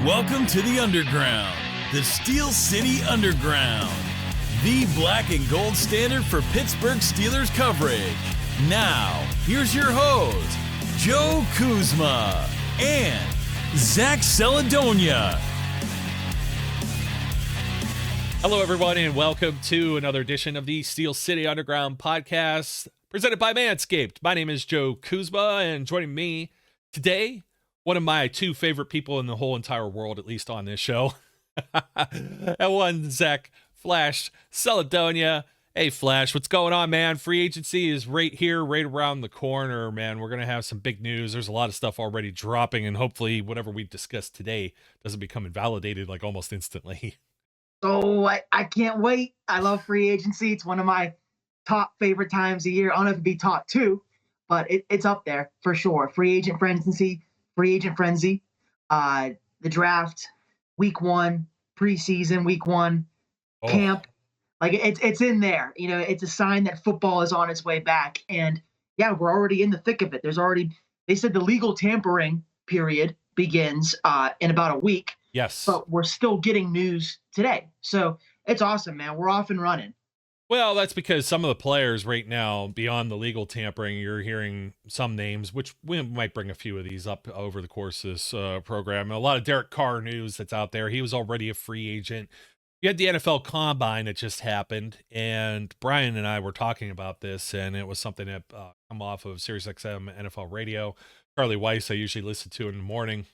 Welcome to the Underground, the Steel City Underground, the black and gold standard for Pittsburgh Steelers coverage. Now, here's your host, Joe Kuzma and Zach Celadonia. Hello, everyone, and welcome to another edition of the Steel City Underground podcast presented by MANSCAPED. My name is Joe Kuzma, and joining me today, one of my two favorite people in the whole entire world, at least on this show. That one, Zach Flash Celadonia. Hey, Flash, what's going on, man? Free agency is right here, right around the corner, man. We're going to have some big news. There's a lot of stuff already dropping, and hopefully whatever we discussed today doesn't become invalidated like almost instantly. So I can't wait. I love free agency. It's one of my top favorite times of year. I don't know if it'd be top two, but it's up there for sure. Free agent frenzy, the draft, week one, preseason, week one, camp. Like it's in there. You know, it's a sign that football is on its way back. And yeah, we're already in the thick of it. They said the legal tampering period begins in about a week. Yes. But we're still getting news today. So it's awesome, man. We're off and running. Well, that's because some of the players right now, beyond the legal tampering, you're hearing some names, which we might bring a few of these up over the course of this program. And a lot of Derek Carr news that's out there. He was already a free agent. You had the NFL Combine that just happened, and Brian and I were talking about this, and it was something that come off of SiriusXM NFL Radio. Charlie Weiss, I usually listen to in the morning.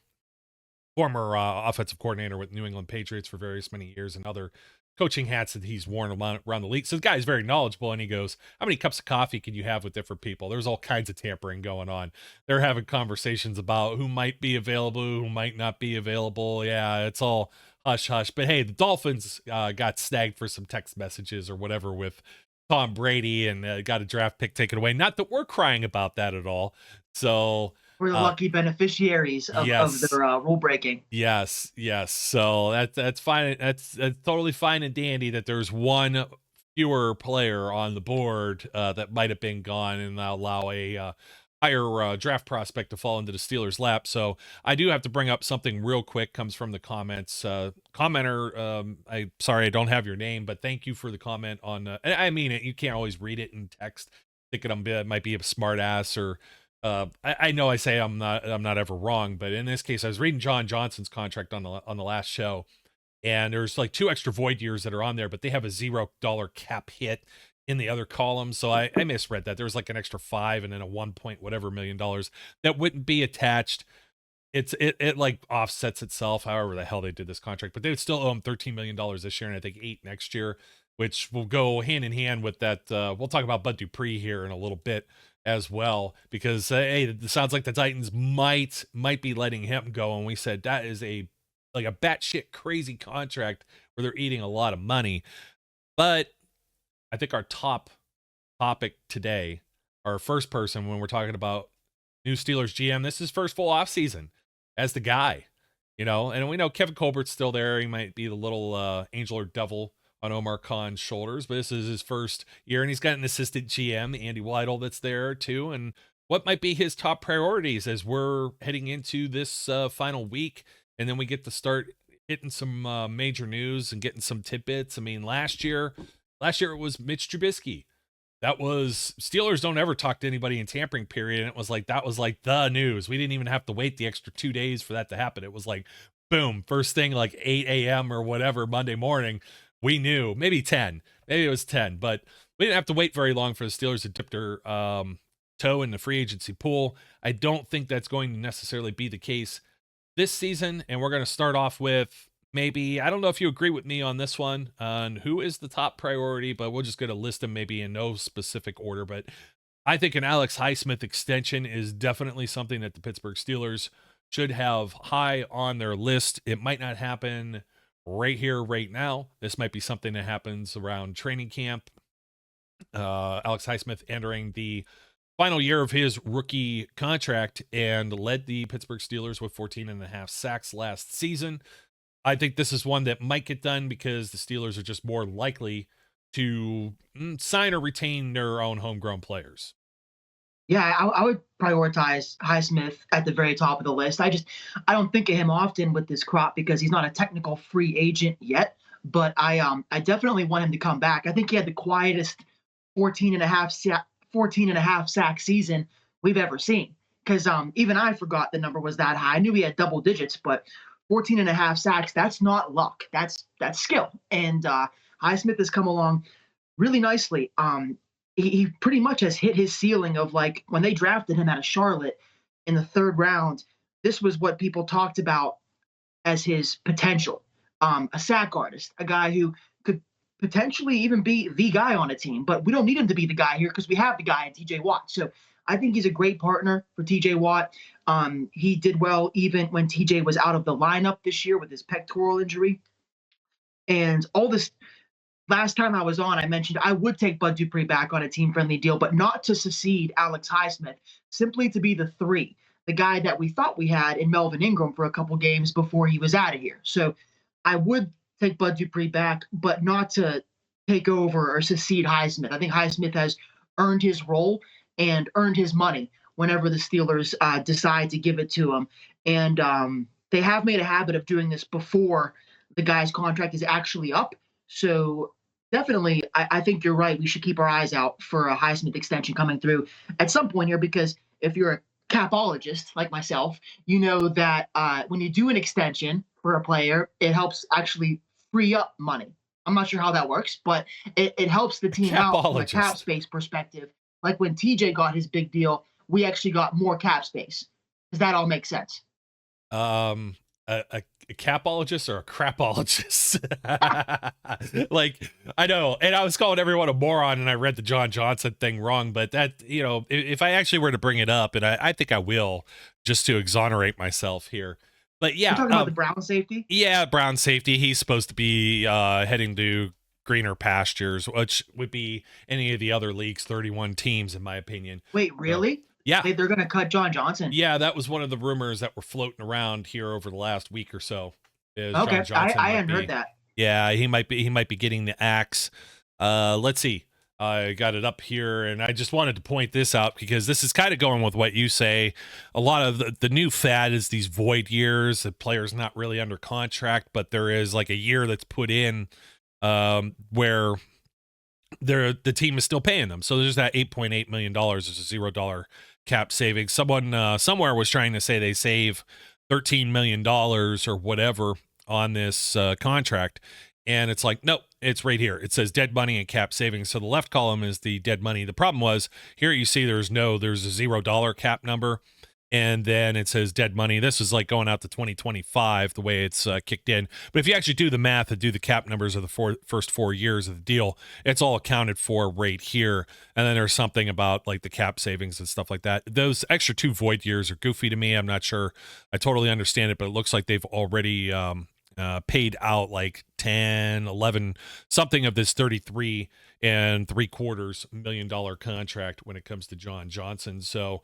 Former offensive coordinator with New England Patriots for various many years and other coaching hats that he's worn around the league. So the guy's very knowledgeable, and he goes, how many cups of coffee can you have with different people? There's all kinds of tampering going on. They're having conversations about who might be available, who might not be available. Yeah, it's all hush-hush. But hey, the Dolphins got snagged for some text messages or whatever with Tom Brady and got a draft pick taken away. Not that we're crying about that at all. So we're the lucky beneficiaries of their rule breaking. Yes. So that's fine. That's totally fine and dandy that there's one fewer player on the board that might have been gone, and allow a higher draft prospect to fall into the Steelers' lap. So I do have to bring up something real quick. Comes from the comments. Commenter, sorry I don't have your name, but thank you for the comment on. I mean it. You can't always read it in text. Thinking I might be a smart ass or. I know I say I'm not ever wrong, but in this case, I was reading John Johnson's contract on the last show, and there's like 2 extra void years that are on there, but they have a $0 cap hit in the other column. So I misread that. There was like an extra 5 and then a 1 point whatever $1 million that wouldn't be attached. It like offsets itself, however the hell they did this contract, but they would still owe him $13 million this year, and I think 8 next year, which will go hand in hand with that. We'll talk about Bud Dupree here in a little bit as well, because hey, it sounds like the Titans might be letting him go, and we said that is a batshit crazy contract where they're eating a lot of money. But I think our top topic today, our first person when we're talking about new Steelers GM, this is his first full offseason as the guy, and we know Kevin Colbert's still there. He might be the little angel or devil on Omar Khan's shoulders, but this is his first year, and he's got an assistant GM, Andy Weidel, that's there too. And what might be his top priorities as we're heading into this final week, and then we get to start hitting some major news and getting some tidbits. I mean, last year it was Mitch Trubisky. That was Steelers don't ever talk to anybody in tampering period, and that was like the news. We didn't even have to wait the extra 2 days for that to happen. It was like boom, first thing, like 8 a.m. or whatever Monday morning. We knew, maybe it was 10, but we didn't have to wait very long for the Steelers to dip their toe in the free agency pool. I don't think that's going to necessarily be the case this season. And we're going to start off with maybe, I don't know if you agree with me on this one, on who is the top priority, but we're just going to list them maybe in no specific order. But I think an Alex Highsmith extension is definitely something that the Pittsburgh Steelers should have high on their list. It might not happen right here, right now. This might be something that happens around training camp. Alex Highsmith entering the final year of his rookie contract and led the Pittsburgh Steelers with 14.5 sacks last season. I think this is one that might get done because the Steelers are just more likely to sign or retain their own homegrown players. Yeah, I would prioritize Highsmith at the very top of the list. I don't think of him often with this crop because he's not a technical free agent yet. But I definitely want him to come back. I think he had the quietest 14 and a half 14 and a half sack season we've ever seen. Because even I forgot the number was that high. I knew he had double digits, but 14 and a half sacks, that's not luck. That's skill. And Highsmith has come along really nicely. He pretty much has hit his ceiling of, like, when they drafted him out of Charlotte in the third round. This was what people talked about as his potential. A sack artist, a guy who could potentially even be the guy on a team, but we don't need him to be the guy here because we have the guy in TJ Watt. So I think he's a great partner for TJ Watt. He did well even when TJ was out of the lineup this year with his pectoral injury. And all this, last time I was on, I mentioned I would take Bud Dupree back on a team-friendly deal, but not to succeed Alex Highsmith, simply to be the three, the guy that we thought we had in Melvin Ingram for a couple games before he was out of here. So I would take Bud Dupree back, but not to take over or succeed Highsmith. I think Highsmith has earned his role and earned his money whenever the Steelers decide to give it to him. And they have made a habit of doing this before the guy's contract is actually up. So definitely, I think you're right. We should keep our eyes out for a Highsmith extension coming through at some point here, because if you're a capologist like myself, you know that when you do an extension for a player, it helps actually free up money. I'm not sure how that works, but it helps the team out from a cap space perspective. Like when TJ got his big deal, we actually got more cap space. Does that all make sense? A capologist or a crapologist? Like, I know, and I was calling everyone a moron, and I read the John Johnson thing wrong, but that, if I actually were to bring it up, and I think I will, just to exonerate myself here. But yeah, you're talking about the Brown safety. Yeah, Brown safety. He's supposed to be heading to greener pastures, which would be any of the other league's 31 teams, in my opinion. Wait, really? Yeah. They're going to cut John Johnson. Yeah, that was one of the rumors that were floating around here over the last week or so. Okay, I hadn't heard that. Yeah, he might be getting the axe. Let's see. I got it up here, and I just wanted to point this out because this is kind of going with what you say. A lot of the new fad is these void years. The player's not really under contract, but there is like a year that's put in where the team is still paying them. So there's that $8.8 million. There's a $0 cap savings. Someone somewhere was trying to say they save $13 million or whatever on this contract. And it's like, nope, it's right here. It says dead money and cap savings. So the left column is the dead money. The problem was here you see there's a $0 cap number. And then it says dead money. This is like going out to 2025, the way it's kicked in. But if you actually do the math and do the cap numbers of the first 4 years of the deal, it's all accounted for right here. And then there's something about like the cap savings and stuff like that. Those extra 2 void years are goofy to me. I'm not sure I totally understand it, but it looks like they've already paid out like 10, 11, something of this $33.75 million contract when it comes to John Johnson. So,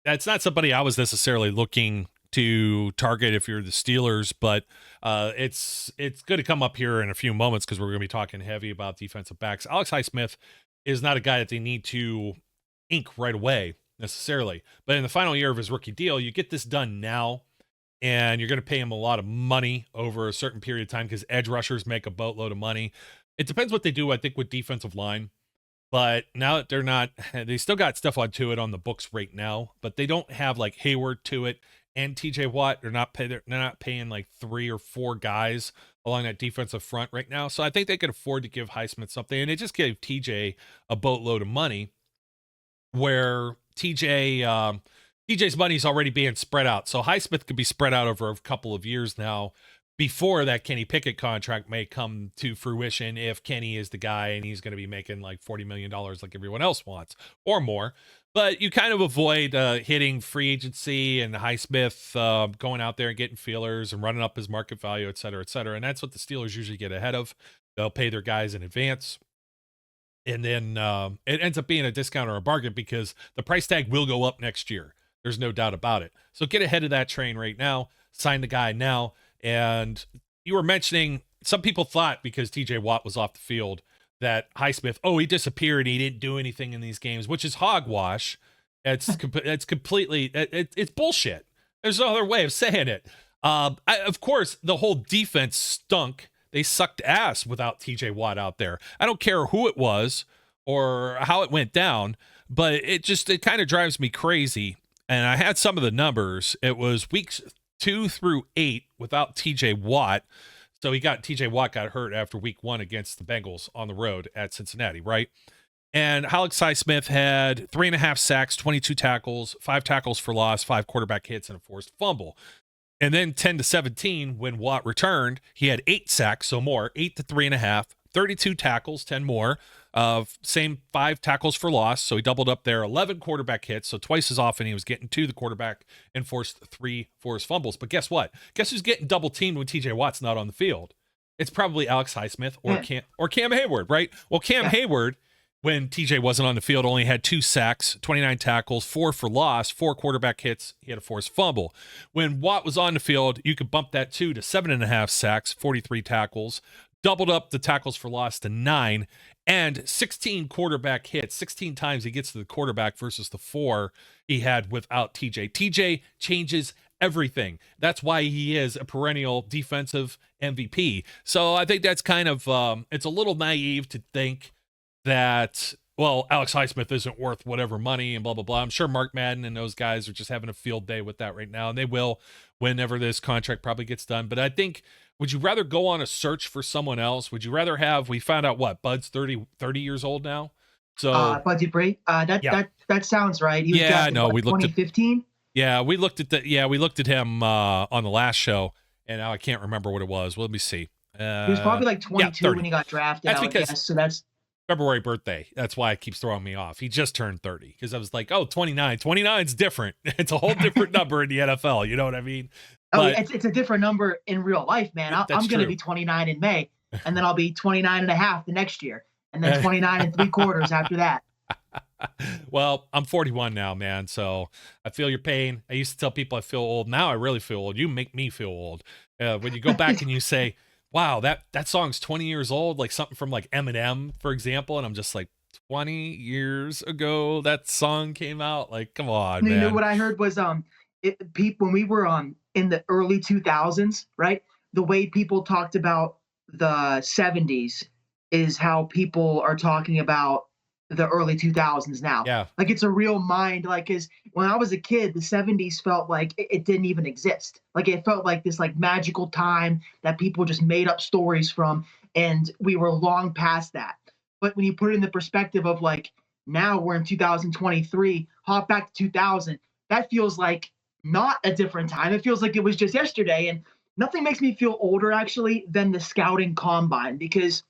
that's not somebody I was necessarily looking to target if you're the Steelers, but it's going to come up here in a few moments because we're going to be talking heavy about defensive backs. Alex Highsmith is not a guy that they need to ink right away necessarily, but in the final year of his rookie deal, you get this done now, and you're going to pay him a lot of money over a certain period of time because edge rushers make a boatload of money. It depends what they do, I think, with defensive line. But now that they're not, they still got stuff on to it on the books right now, but they don't have like Heyward to it and TJ Watt. They're not paying like 3 or 4 guys along that defensive front right now. So I think they could afford to give Highsmith something, and it just gave TJ a boatload of money where TJ's money's already being spread out. So Highsmith could be spread out over a couple of years now before that Kenny Pickett contract may come to fruition, if Kenny is the guy and he's going to be making like $40 million like everyone else wants or more. But you kind of avoid hitting free agency and Highsmith going out there and getting feelers and running up his market value, et cetera, et cetera. And that's what the Steelers usually get ahead of. They'll pay their guys in advance. And then it ends up being a discount or a bargain because the price tag will go up next year. There's no doubt about it. So get ahead of that train right now. Sign the guy now. And you were mentioning some people thought because TJ Watt was off the field that Highsmith, oh, he disappeared, he didn't do anything in these games, which is hogwash. It's completely it's bullshit. There's no other way of saying it. Of course, the whole defense stunk. They sucked ass without TJ Watt out there. I don't care who it was or how it went down, but it kind of drives me crazy. And I had some of the numbers. It was weeks 2 through 8 without TJ Watt. So TJ Watt got hurt after week 1 against the Bengals on the road at Cincinnati, right? And Highsmith had 3.5 sacks, 22 tackles, 5 tackles for loss, 5 quarterback hits, and a forced fumble. And then 10-17, when Watt returned, he had 8 sacks, so more, 8 to 3.5, 32 tackles, 10 more, same 5 tackles for loss, so he doubled up there, 11 quarterback hits, so twice as often he was getting to the quarterback and forced 3 forced fumbles. But guess what? Guess who's getting double teamed when TJ Watt's not on the field? It's probably Alex Highsmith or Cam Heyward, right? Well, Cam Heyward, when TJ wasn't on the field, only had 2 sacks, 29 tackles, 4 for loss, 4 quarterback hits. He had a forced fumble. When Watt was on the field, you could bump that 2 to 7.5 sacks, 43 tackles, doubled up the tackles for loss to 9, and 16 quarterback hits. 16 times he gets to the quarterback versus the 4 he had without TJ. TJ changes everything. That's why he is a perennial defensive MVP. So I think that's kind of, it's a little naive to think that, well, Alex Highsmith isn't worth whatever money and blah, blah, blah. I'm sure Mark Madden and those guys are just having a field day with that right now, and they will whenever this contract probably gets done. But I think, would you rather go on a search for someone else? Would you rather have, we found out what, Bud's 30 years old now? So Bud Dupree, that sounds right. He was drafted, we looked 2015. We looked at him on the last show, and now I can't remember what it was. Well, let me see. He was probably like 22 when he got drafted. That's because guess. So that's February birthday. That's why it keeps throwing me off. He just turned 30 because I was like, oh, 29. 29's different. It's a whole different number in the NFL. You know what I mean? But, it's a different number in real life, man. I'm going to be 29 in May, and then I'll be 29 and a half the next year, and then 29 and 3/4 after that. Well, I'm 41 now, man, so I feel your pain. I used to tell people I feel old. Now I really feel old. You make me feel old. When you go back and you say, wow, that song's 20 years old, like something from like Eminem, for example, and I'm just like, 20 years ago that song came out? Like, come on, man. You know what I heard was when we were in the early 2000s, right? The way people talked about the 70s is how people are talking about the early 2000s now. Yeah. Like, it's a real mind, like, cause when I was a kid, the 70s felt like it didn't even exist. Like, it felt like this like magical time that people just made up stories from, and we were long past that. But when you put it in the perspective of like, now we're in 2023, hop back to 2000, that feels like not a different time. It feels like it was just yesterday. And nothing makes me feel older actually than the scouting combine, because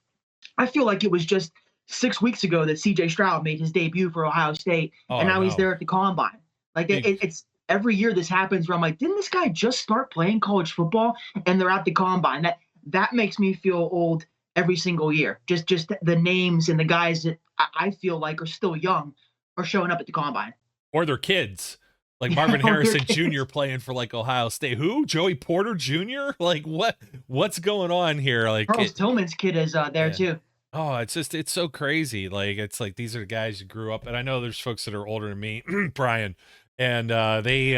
I feel like it was just 6 weeks ago that CJ Stroud made his debut for Ohio State, and now he's there at the combine. Like, it's every year this happens where I'm like, didn't this guy just start playing college football and they're at the combine? That makes me feel old every single year. Just the names and the guys that I feel like are still young are showing up at the combine. Or their kids. Like Marvin Harrison Jr. playing for like Ohio State. Who? Joey Porter Jr.? Like, what's going on here? Like, Charles Tillman's kid is there too. Oh, it's so crazy. Like, it's like, these are the guys who grew up, and I know there's folks that are older than me, Brian, and they've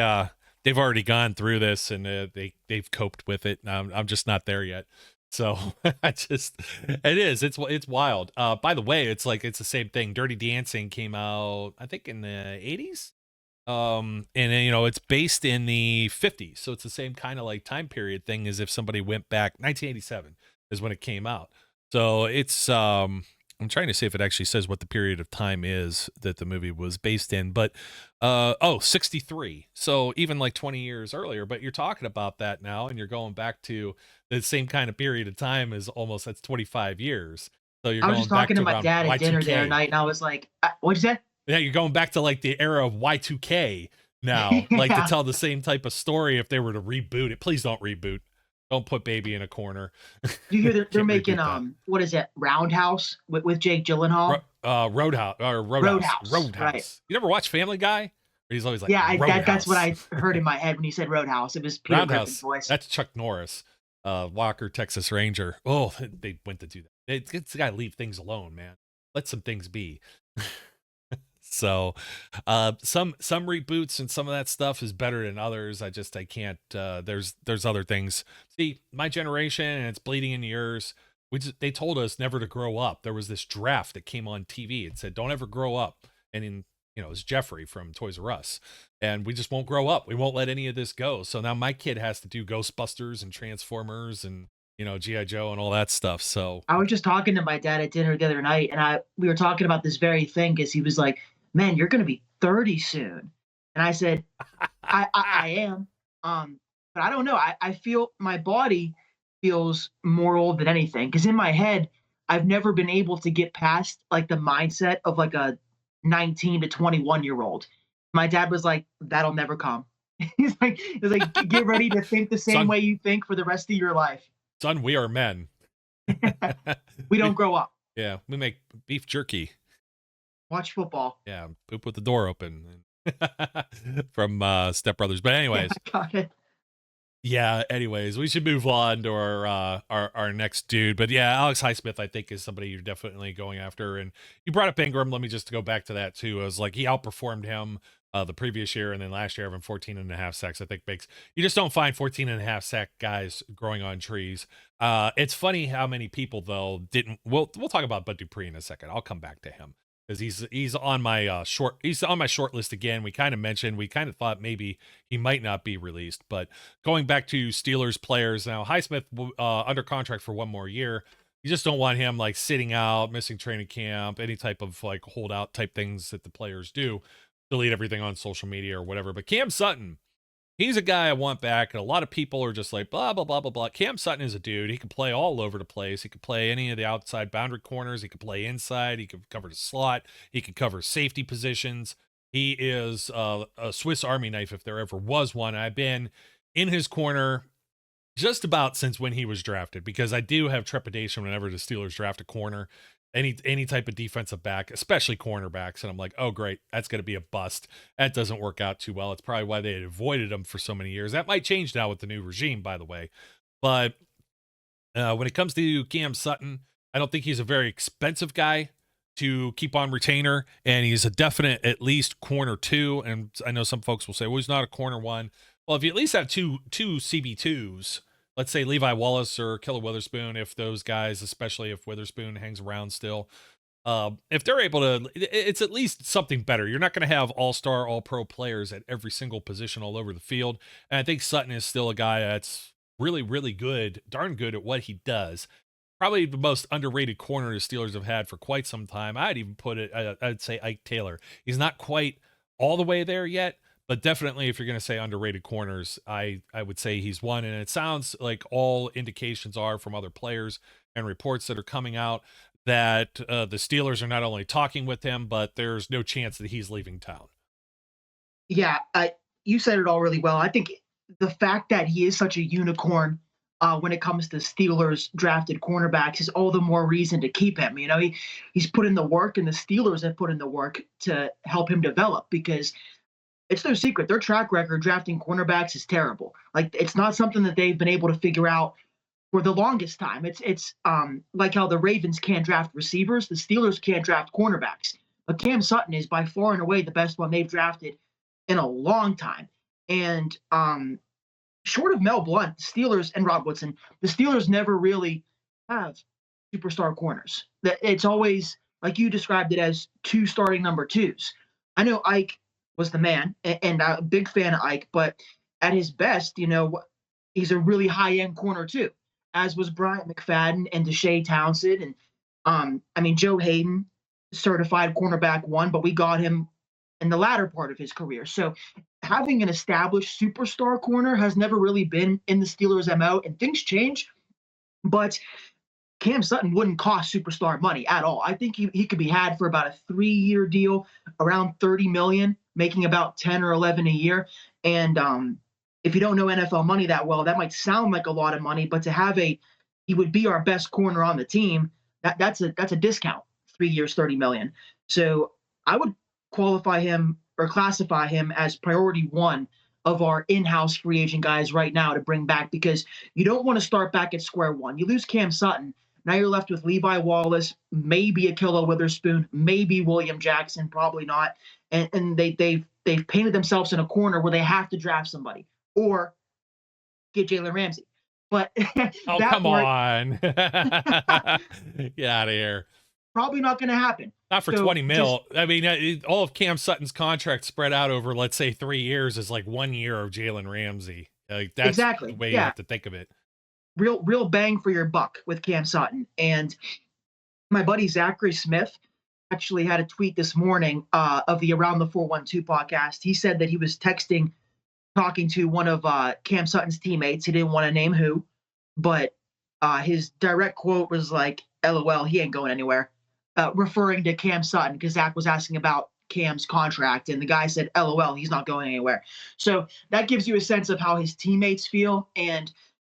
already gone through this, and they've coped with it. And I'm just not there yet. So it's wild. By the way, it's the same thing. Dirty Dancing came out, I think, in the 80s. And it's based in the 50s. So it's the same kind of like time period thing as if somebody went back. 1987 is when it came out. So it's, I'm trying to see if it actually says what the period of time is that the movie was based in, but, 63. So even like 20 years earlier, but you're talking about that now, and you're going back to the same kind of period of time as that's 25 years. So I was just talking to my dad at dinner the other night, and I was like, what'd you say? Yeah, you're going back to like the era of Y2K now, like to tell the same type of story if they were to reboot it. Please don't reboot. Don't put baby in a corner. You hear they're making what is it? Roundhouse with Jake Gyllenhaal. Roadhouse. Right. You never watch Family Guy? Or he's always like, that's what I heard in my head when you said Roadhouse. It was Peter Griffin's voice. That's Chuck Norris, Walker, Texas Ranger. Oh, they went to do that. It's got to leave things alone, man. Let some things be. So, some reboots and some of that stuff is better than others. I can't. There's other things. See, my generation, and it's bleeding into yours. They told us never to grow up. There was this draft that came on TV. It said, "Don't ever grow up." And it's Jeffrey from Toys R Us, and we just won't grow up. We won't let any of this go. So now my kid has to do Ghostbusters and Transformers and G.I. Joe and all that stuff. So I was just talking to my dad at dinner the other night, and we were talking about this very thing because he was like, "Man, you're going to be 30 soon," and I said, "I am." But I don't know. I feel my body feels more old than anything because in my head, I've never been able to get past like the mindset of like a 19 to 21-year-old. My dad was like, "That'll never come." He's like, "Get ready to think the same Son, way you think for the rest of your life." Son, we are men. We don't grow up. Yeah, we make beef jerky. Watch football. Yeah, poop with the door open from Step Brothers. But anyways, Yeah, got it. Yeah, anyways, we should move on to our next dude. But yeah, Alex Highsmith, I think, is somebody you're definitely going after. And you brought up Ingram. Let me just go back to that too. I was like, he outperformed him the previous year, and then last year having 14.5 sacks, I think you just don't find 14.5 sack guys growing on trees. It's funny how many people though didn't. We'll talk about Bud Dupree in a second. I'll come back to him because he's on my short list again. We kind of thought maybe he might not be released, but going back to Steelers players now, Highsmith under contract for one more year. You just don't want him like sitting out, missing training camp, any type of like holdout type things that the players do, delete everything on social media or whatever. But Cam Sutton, he's a guy I want back. And a lot of people are just like, blah, blah, blah, blah, blah. Cam Sutton is a dude. He can play all over the place. He can play any of the outside boundary corners. He can play inside. He can cover the slot. He can cover safety positions. He is a Swiss Army knife if there ever was one. I've been in his corner just about since when he was drafted, because I do have trepidation whenever the Steelers draft a corner, any type of defensive back, especially cornerbacks. And I'm like, oh, great, that's going to be a bust. That doesn't work out too well. It's probably why they had avoided him for so many years. That might change now with the new regime, by the way. But when it comes to Cam Sutton, I don't think he's a very expensive guy to keep on retainer, and he's a definite at least corner 2. And I know some folks will say, well, he's not a corner 1. Well, if you at least have two CB2s, let's say Levi Wallace or Killer Witherspoon, if those guys, especially if Witherspoon hangs around still, if they're able to, it's at least something better. You're not going to have all-star, all-pro players at every single position all over the field. And I think Sutton is still a guy that's really, really good, darn good at what he does. Probably the most underrated corner the Steelers have had for quite some time. I'd even put it, I'd say Ike Taylor. He's not quite all the way there yet, but definitely if you're going to say underrated corners, I would say he's one. And it sounds like all indications are from other players and reports that are coming out that the Steelers are not only talking with him, but there's no chance that he's leaving town. Yeah, you said it all really well. I think the fact that he is such a unicorn when it comes to Steelers drafted cornerbacks is all the more reason to keep him. You know, he's put in the work, and the Steelers have put in the work to help him develop, because it's no secret their track record drafting cornerbacks is terrible. Like, it's not something that they've been able to figure out for the longest time. It's like how the Ravens can't draft receivers, the Steelers can't draft cornerbacks. But Cam Sutton is by far and away the best one they've drafted in a long time. And short of Mel Blount, the Steelers, and Rob Woodson, the Steelers never really have superstar corners. It's always, like you described it, as 2 starting number 2s. I know Ike was the man, and I'm a big fan of Ike, but at his best, he's a really high-end corner too, as was Bryant McFadden and Deshae Townsend. And Joe Hayden, certified cornerback 1, but we got him in the latter part of his career. So having an established superstar corner has never really been in the Steelers' MO, and things change, but Cam Sutton wouldn't cost superstar money at all. I think he could be had for about a 3-year deal, around $30 million, making about 10 or 11 a year. And if you don't know NFL money that well, that might sound like a lot of money, but to have he would be our best corner on the team, that's a discount. 3 years, $30 million. So I would qualify him or classify him as priority 1 of our in-house free agent guys right now to bring back, because you don't want to start back at square one. You lose Cam Sutton, Now you're left with Levi Wallace, maybe Akilla Witherspoon, maybe William Jackson, probably not. And they've painted themselves in a corner where they have to draft somebody or get Jalen Ramsey. But oh, that come part, on. Get out of here. Probably not going to happen. Not for 20 mil. I mean, all of Cam Sutton's contract spread out over, let's say, 3 years is like 1 year of Jalen Ramsey. Like that's exactly the way you have to think of it. Real bang for your buck with Cam Sutton. And my buddy Zachary Smith actually had a tweet this morning of the Around the 412 podcast. He said that he was talking to one of Cam Sutton's teammates. He didn't want to name who, but his direct quote was like, LOL, he ain't going anywhere, referring to Cam Sutton because Zach was asking about Cam's contract, and the guy said, LOL, he's not going anywhere. So that gives you a sense of how his teammates feel and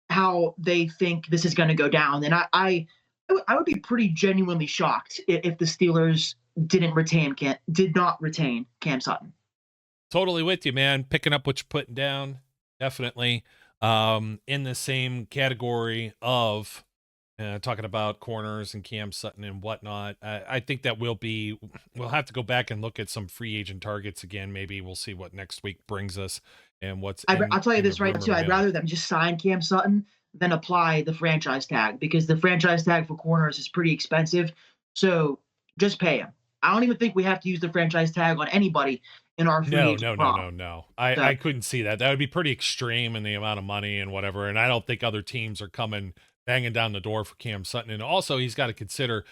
how they think this is going to go down. And I would be pretty genuinely shocked if the Steelers did not retain Cam Sutton. Totally with you, man. Picking up what you're putting down, definitely. In the same category of talking about corners and Cam Sutton and whatnot. I think that we'll have to go back and look at some free agent targets again. Maybe we'll see what next week brings us and what's. I'll tell you this right too. I'd rather them just sign Cam Sutton than apply the franchise tag, because the franchise tag for corners is pretty expensive. So just pay him. I don't even think we have to use the franchise tag on anybody in our free agent prop. No. I couldn't see that. That would be pretty extreme in the amount of money and whatever. And I don't think other teams are coming banging down the door for Cam Sutton. And also he's got to consider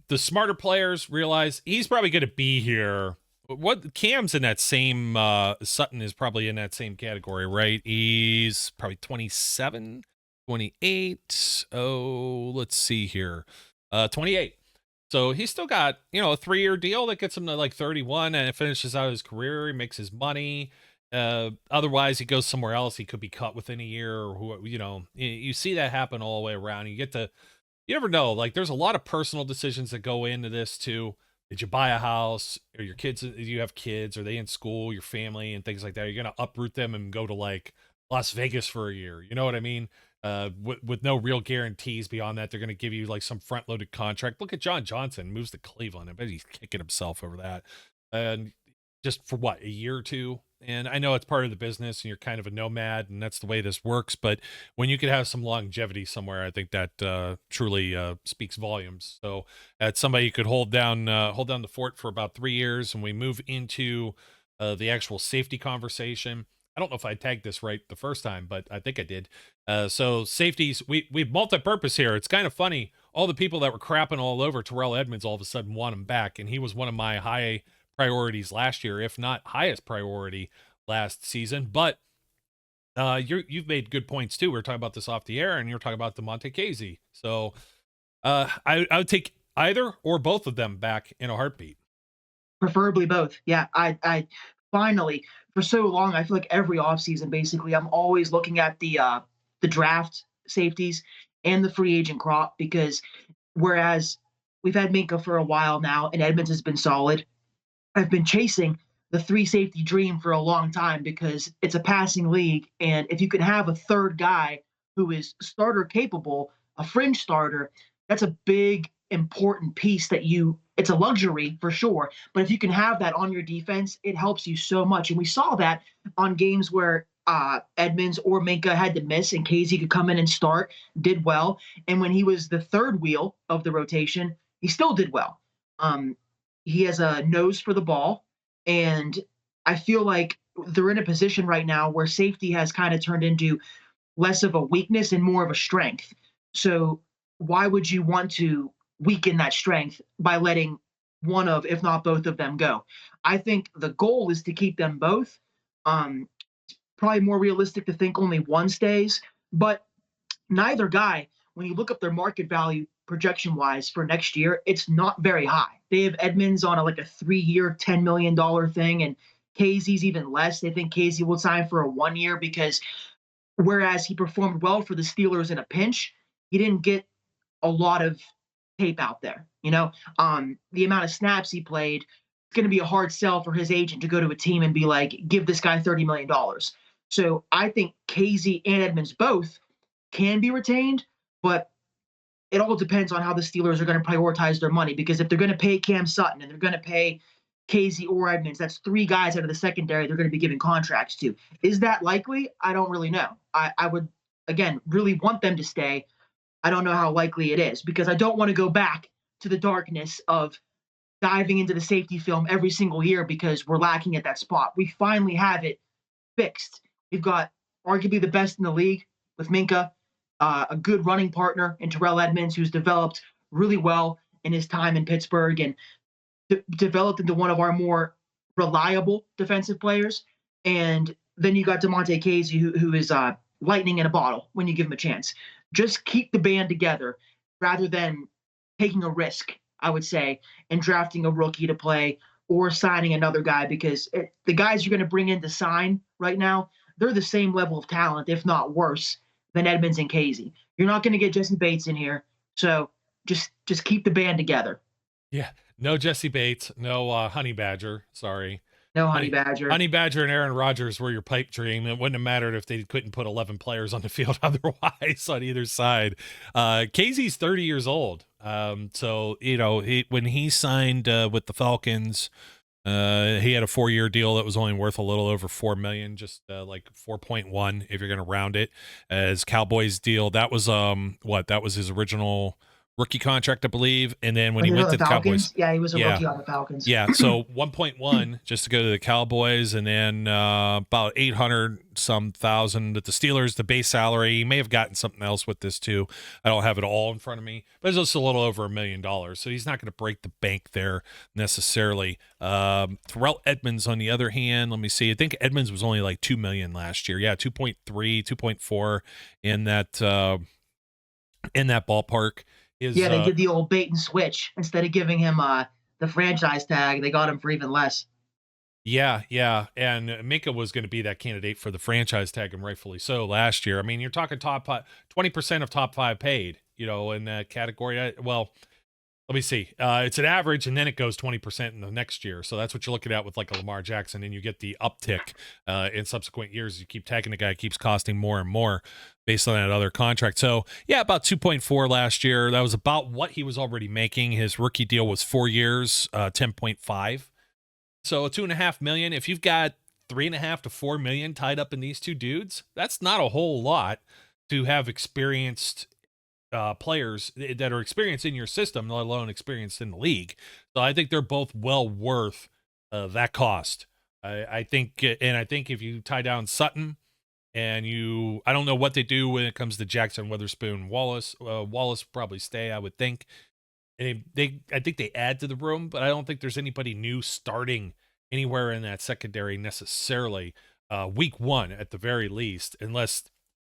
the smarter players realize he's probably going to be here. What Cam's in that same, Sutton is probably in that same category, right? He's probably 27, 28. Oh, let's see here. 28. So he's still got, a 3-year deal that gets him to like 31 and it finishes out his career. He makes his money. Otherwise he goes somewhere else. He could be cut within a year or you see that happen all the way around. You never know. Like there's a lot of personal decisions that go into this too. Did you buy a house? Or your kids, do you have kids? Are they in school, your family and things like that? You're going to uproot them and go to like Las Vegas for a year. You know what I mean? With no real guarantees beyond that. They're going to give you like some front loaded contract. Look at John Johnson, moves to Cleveland. I bet he's kicking himself over that. And just for what, a year or two? And I know it's part of the business and you're kind of a nomad and that's the way this works. But when you could have some longevity somewhere, I think that truly speaks volumes. So at somebody you could hold down the fort for about 3 years, and we move into the actual safety conversation. I don't know if I tagged this right the first time, but I think I did. So safeties, we've multi-purpose here. It's kind of funny. All the people that were crapping all over Terrell Edmunds all of a sudden want him back. And he was one of my high priorities last year, if not highest priority last season. But you've made good points too. We were talking about this off the air, and you're talking about DeMonte Casey. So I would take either or both of them back in a heartbeat. Preferably both. Yeah, I finally, for so long, I feel like every offseason, basically, I'm always looking at the draft safeties and the free agent crop, because whereas we've had Minka for a while now and Edmunds has been solid, I've been chasing the 3 safety dream for a long time because it's a passing league. And if you can have a third guy who is starter capable, a fringe starter, that's a big, important piece it's a luxury for sure. But if you can have that on your defense, it helps you so much. And we saw that on games where Edmunds or Minka had to miss and Casey could come in and start, did well. And when he was the third wheel of the rotation, he still did well. He has a nose for the ball, and I feel like they're in a position right now where safety has kind of turned into less of a weakness and more of a strength. So why would you want to weaken that strength by letting one of, if not both of them, go? I think the goal is to keep them both. Probably more realistic to think only one stays, but neither guy, when you look up their market value projection-wise for next year, it's not very high. They have Edmunds on a 3-year, $10 million thing, and Casey's even less. They think Casey will sign for a 1 year because whereas he performed well for the Steelers in a pinch, he didn't get a lot of tape out there. The amount of snaps he played, it's going to be a hard sell for his agent to go to a team and be like, give this guy $30 million. So I think Casey and Edmunds both can be retained, but it all depends on how the Steelers are going to prioritize their money. Because if they're going to pay Cam Sutton and they're going to pay Casey or Edmonds, that's three guys out of the secondary they're going to be giving contracts to. Is that likely? I don't really know. I would, again, really want them to stay. I don't know how likely it is because I don't want to go back to the darkness of diving into the safety film every single year because we're lacking at that spot. We finally have it fixed. We've got arguably the best in the league with Minka, a good running partner in Terrell Edmonds, who's developed really well in his time in Pittsburgh and developed into one of our more reliable defensive players. And then you got DeMonte Casey, who is lightning in a bottle when you give him a chance. Just keep the band together rather than taking a risk, I would say, and drafting a rookie to play or signing another guy because the guys you're going to bring in to sign right now, they're the same level of talent, if not worse, than Edmonds and Casey. You're not going to get Jesse Bates in here. So just keep the band together. Yeah. No Jesse Bates, no Honey Badger. Sorry. No Honey Badger. Honey Badger and Aaron Rodgers were your pipe dream. It wouldn't have mattered if they couldn't put 11 players on the field otherwise on either side. Casey's 30 years old. So, when he signed with the Falcons, he had a 4-year deal that was only worth a little over $4 million, just like 4.1 if you're going to round it. As Cowboys deal, that was that was his original rookie contract, I believe. And then when he went to the Cowboys, he was a rookie on the Falcons. Yeah, so 1.1 just to go to the Cowboys, and then about 800 some thousand at the Steelers. The base salary, he may have gotten something else with this too. I don't have it all in front of me, but it's just a little over $1 million. So he's not going to break the bank there necessarily. Terrell Edmonds, on the other hand, let me see. I think Edmonds was only like $2 million last year. Yeah, 2.3, 2.4 in that ballpark. They did the old bait and switch. Instead of giving him the franchise tag, they got him for even less. Yeah. And Minka was going to be that candidate for the franchise tag, and rightfully so last year. I mean, you're talking 20% of top 5 paid, in that category. Let me see. It's an average, and then it goes 20% in the next year. So that's what you're looking at with like a Lamar Jackson, and you get the uptick in subsequent years. You keep tagging the guy, it keeps costing more and more based on that other contract. So yeah, about 2.4 last year. That was about what he was already making. His rookie deal was 4 years, 10.5. So $2.5 million. If you've got $3.5 to $4 million tied up in these two dudes, that's not a whole lot to have experienced players that are experienced in your system, let alone experienced in the league. So I think they're both well worth that cost. I think if you tie down Sutton and I don't know what they do when it comes to Jackson, Witherspoon, Wallace probably stay, I would think. And I think they add to the room, but I don't think there's anybody new starting anywhere in that secondary necessarily week 1 at the very least, unless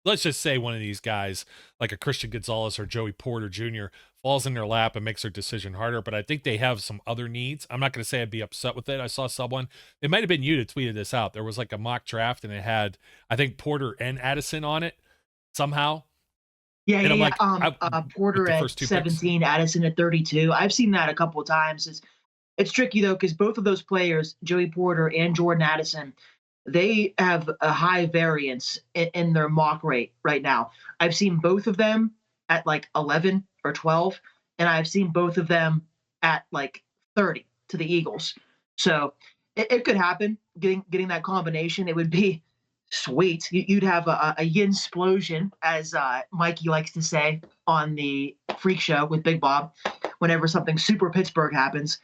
let's just say one of these guys like a Christian Gonzalez or Joey Porter Jr. falls in their lap and makes their decision harder. But I think they have some other needs. I'm not going to say I'd be upset with it. I saw someone, it might have been you that tweeted this out. There was like a mock draft and it had, I think, Porter and Addison on it somehow. Yeah. Porter at 17, picks. Addison at 32. I've seen that a couple of times. It's tricky though, because both of those players, Joey Porter and Jordan Addison, they have a high variance in their mock rate right now. I've seen both of them at like 11 or 12, and I've seen both of them at like 30 to the Eagles. So it could happen, getting that combination. It would be sweet. You'd have a yin-splosion, as Mikey likes to say on the Freak Show with Big Bob, whenever something super Pittsburgh happens.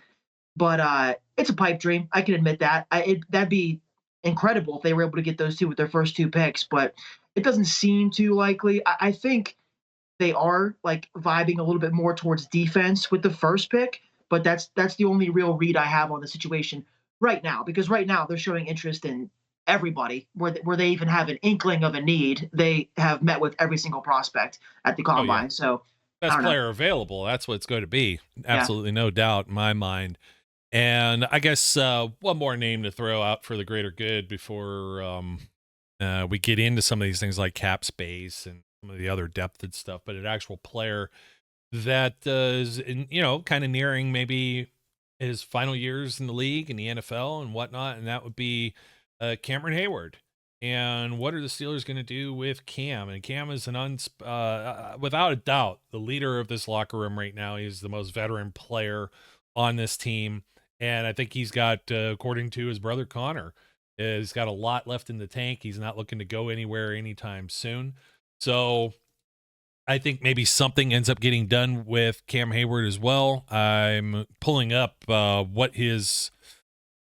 But it's a pipe dream. I can admit that. That'd be incredible if they were able to get those two with their first 2 picks, but it doesn't seem too likely. I think they are like vibing a little bit more towards defense with the first pick, but that's the only real read I have on the situation right now, because right now they're showing interest in everybody where they even have an inkling of a need. They have met with every single prospect at the combine. So best player available. That's what it's going to be. Absolutely no doubt in my mind. And I guess one more name to throw out for the greater good before we get into some of these things like cap space and some of the other depth and stuff, but an actual player that is, kind of nearing maybe his final years in the league, in the NFL and whatnot, and that would be Cameron Heyward. And what are the Steelers going to do with Cam? And Cam is without a doubt, the leader of this locker room right now. He's the most veteran player on this team. And I think he's got, according to his brother Connor, he's got a lot left in the tank. He's not looking to go anywhere anytime soon. So I think maybe something ends up getting done with Cam Heyward as well. I'm pulling up what his...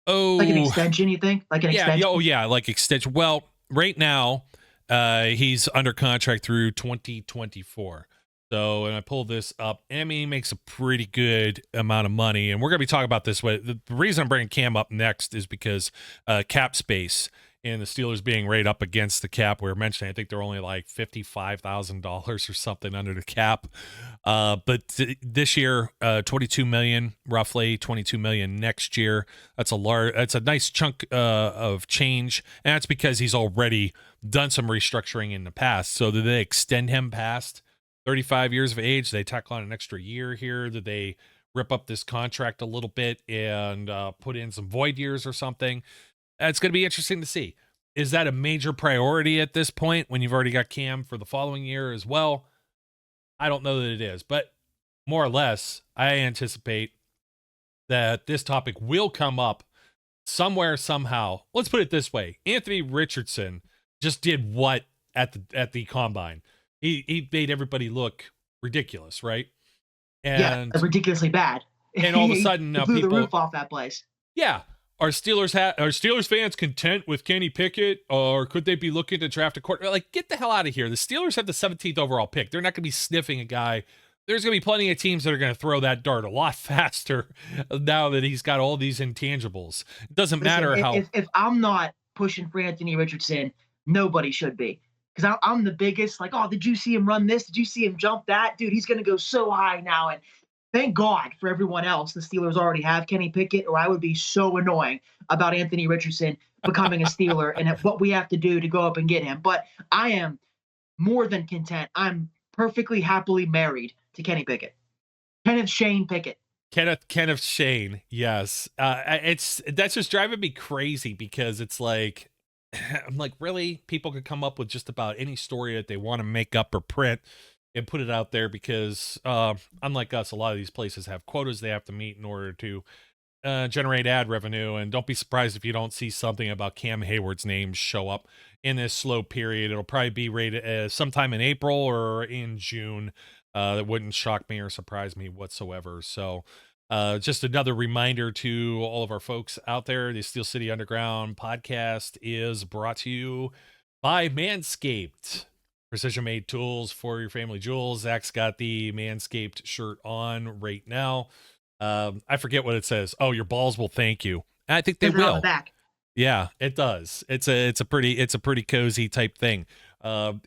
Like an extension, you think? Like an extension? Oh, yeah, like extension. Well, right now, he's under contract through 2024. So, and I pull this up, I mean, he makes a pretty good amount of money. And we're going to be talking about this. The reason I'm bringing Cam up next is because cap space and the Steelers being right up against the cap. We were mentioning, I think they're only like $55,000 or something under the cap. But this year, 22 million, roughly 22 million next year. That's a nice chunk of change. And that's because he's already done some restructuring in the past. So did they extend him past 35 years of age? Did they tack on an extra year here? Did they rip up this contract a little bit and put in some void years or something? It's going to be interesting to see. Is that a major priority at this point when you've already got Cam for the following year as well? I don't know that it is, but more or less, I anticipate that this topic will come up somewhere, somehow. Let's put it this way. Anthony Richardson just did what at the combine? He made everybody look ridiculous, right? And ridiculously bad. And all of a sudden now blew people... the roof off that place. Yeah. Are Steelers fans content with Kenny Pickett, or could they be looking to draft a quarterback? Like, get the hell out of here. The Steelers have the 17th overall pick. They're not going to be sniffing a guy. There's going to be plenty of teams that are going to throw that dart a lot faster now that he's got all these intangibles. It doesn't matter how... If I'm not pushing for Anthony Richardson, nobody should be. Because I'm the biggest, like, oh, did you see him run this? Did you see him jump that? Dude, he's going to go so high now. And thank God for everyone else. The Steelers already have Kenny Pickett, or I would be so annoying about Anthony Richardson becoming a Steeler and what we have to do to go up and get him. But I am more than content. I'm perfectly happily married to Kenny Pickett. Kenneth Shane Pickett. Kenneth Shane, yes. That's just driving me crazy because it's like, I'm like, really? People could come up with just about any story that they want to make up or print and put it out there because, unlike us, a lot of these places have quotas they have to meet in order to generate ad revenue. And don't be surprised if you don't see something about Cam Heyward's name show up in this slow period. It'll probably be rated sometime in April or in June. That wouldn't shock me or surprise me whatsoever. So just another reminder to all of our folks out there, the Steel City Underground podcast is brought to you by MANSCAPED. Precision-made tools for your family jewels. Zach's got the MANSCAPED shirt on right now. I forget what it says. Oh, your balls will thank you. And I think they will. On the back. Yeah, it does. It's a pretty cozy type thing.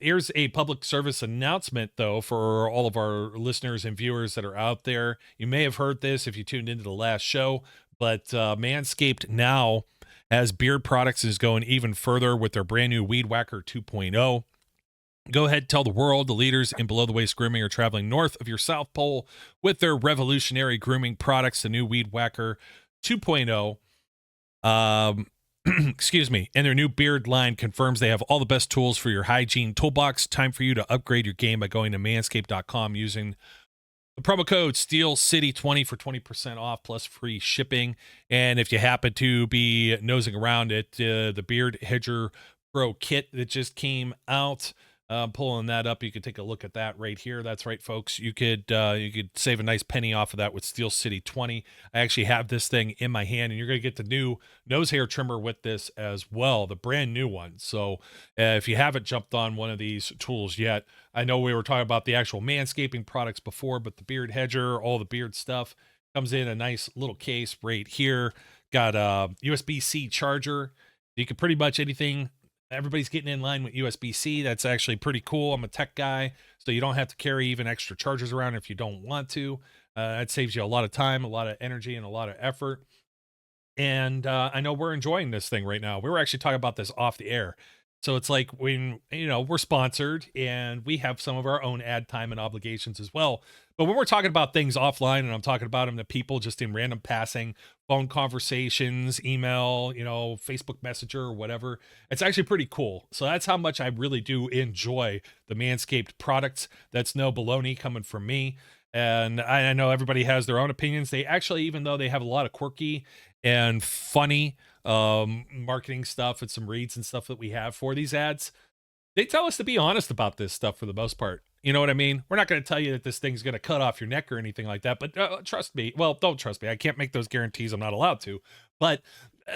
Here's a public service announcement, though, for all of our listeners and viewers that are out there. You may have heard this if you tuned into the last show, but MANSCAPED now has beard products and is going even further with their brand new Weed Whacker 2.0. Go ahead, tell the world the leaders in below-the-waist grooming are traveling north of your South Pole with their revolutionary grooming products, the new Weed Whacker 2.0. Excuse me. And their new beard line confirms they have all the best tools for your hygiene toolbox. Time for you to upgrade your game by going to manscaped.com using the promo code SteelCity20 for 20% off plus free shipping. And if you happen to be nosing around at the Beard Hedger Pro kit that just came out, pulling that up, you could take a look at that right here. That's right, folks. You could save a nice penny off of that with Steel City 20. I actually have this thing in my hand, and you're going to get the new nose hair trimmer with this as well, the brand new one. So if you haven't jumped on one of these tools yet, I know we were talking about the actual manscaping products before, but the Beard Hedger, all the beard stuff comes in a nice little case right here. Got a USB-C charger. You can pretty much anything. Everybody's getting in line with USB-C. That's actually pretty cool. I'm a tech guy, so you don't have to carry even extra chargers around if you don't want to. That saves you a lot of time, a lot of energy, and a lot of effort. And I know we're enjoying this thing right now. We were actually talking about this off the air. So it's like when, we're sponsored and we have some of our own ad time and obligations as well. But when we're talking about things offline, and I'm talking about them to people just in random passing, phone conversations, email, Facebook Messenger or whatever, it's actually pretty cool. So that's how much I really do enjoy the Manscaped products. That's no baloney coming from me. And I know everybody has their own opinions. They actually, even though they have a lot of quirky and funny marketing stuff and some reads and stuff that we have for these ads, they tell us to be honest about this stuff for the most part. You know what I mean? We're not going to tell you that this thing's going to cut off your neck or anything like that, but trust me. Well, don't trust me. I can't make those guarantees. I'm not allowed to. But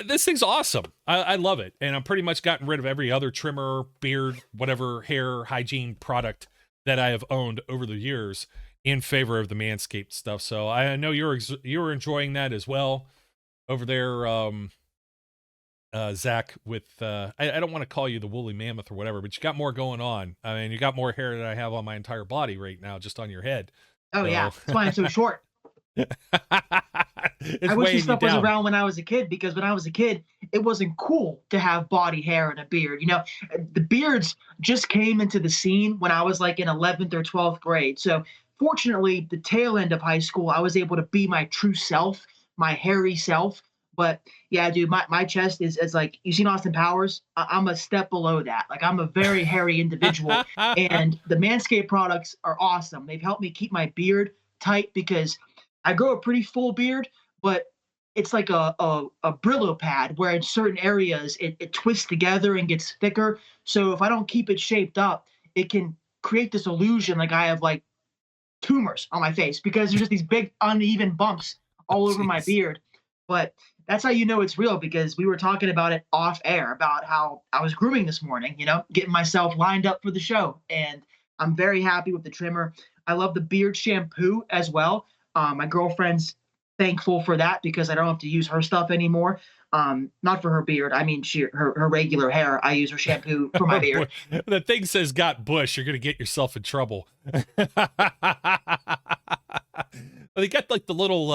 this thing's awesome. I love it. And I'm pretty much gotten rid of every other trimmer, beard, whatever hair hygiene product that I have owned over the years in favor of the Manscaped stuff. So I know you're enjoying that as well over there, Zach, with I don't want to call you the woolly mammoth or whatever, but you got more going on. I mean, you got more hair than I have on my entire body right now, just on your head. Oh, yeah. That's why I'm so short. I wish this stuff was around when I was a kid, because when I was a kid, it wasn't cool to have body hair and a beard. The beards just came into the scene when I was like in 11th or 12th grade. So fortunately, the tail end of high school, I was able to be my true self, my hairy self. But yeah, dude, my chest is like, you seen Austin Powers? I'm a step below that. Like, I'm a very hairy individual. And the Manscaped products are awesome. They've helped me keep my beard tight, because I grow a pretty full beard, but it's like a Brillo pad where in certain areas it twists together and gets thicker. So if I don't keep it shaped up, it can create this illusion like I have like tumors on my face, because there's just these big uneven bumps all over my beard. But that's how you know it's real, because we were talking about it off air about how I was grooming this morning, getting myself lined up for the show. And I'm very happy with the trimmer. I love the beard shampoo as well. My girlfriend's thankful for that, because I don't have to use her stuff anymore. Not for her beard. I mean, her regular hair. I use her shampoo for my beard. The thing says got bush. You're going to get yourself in trouble. Well, they got like the little,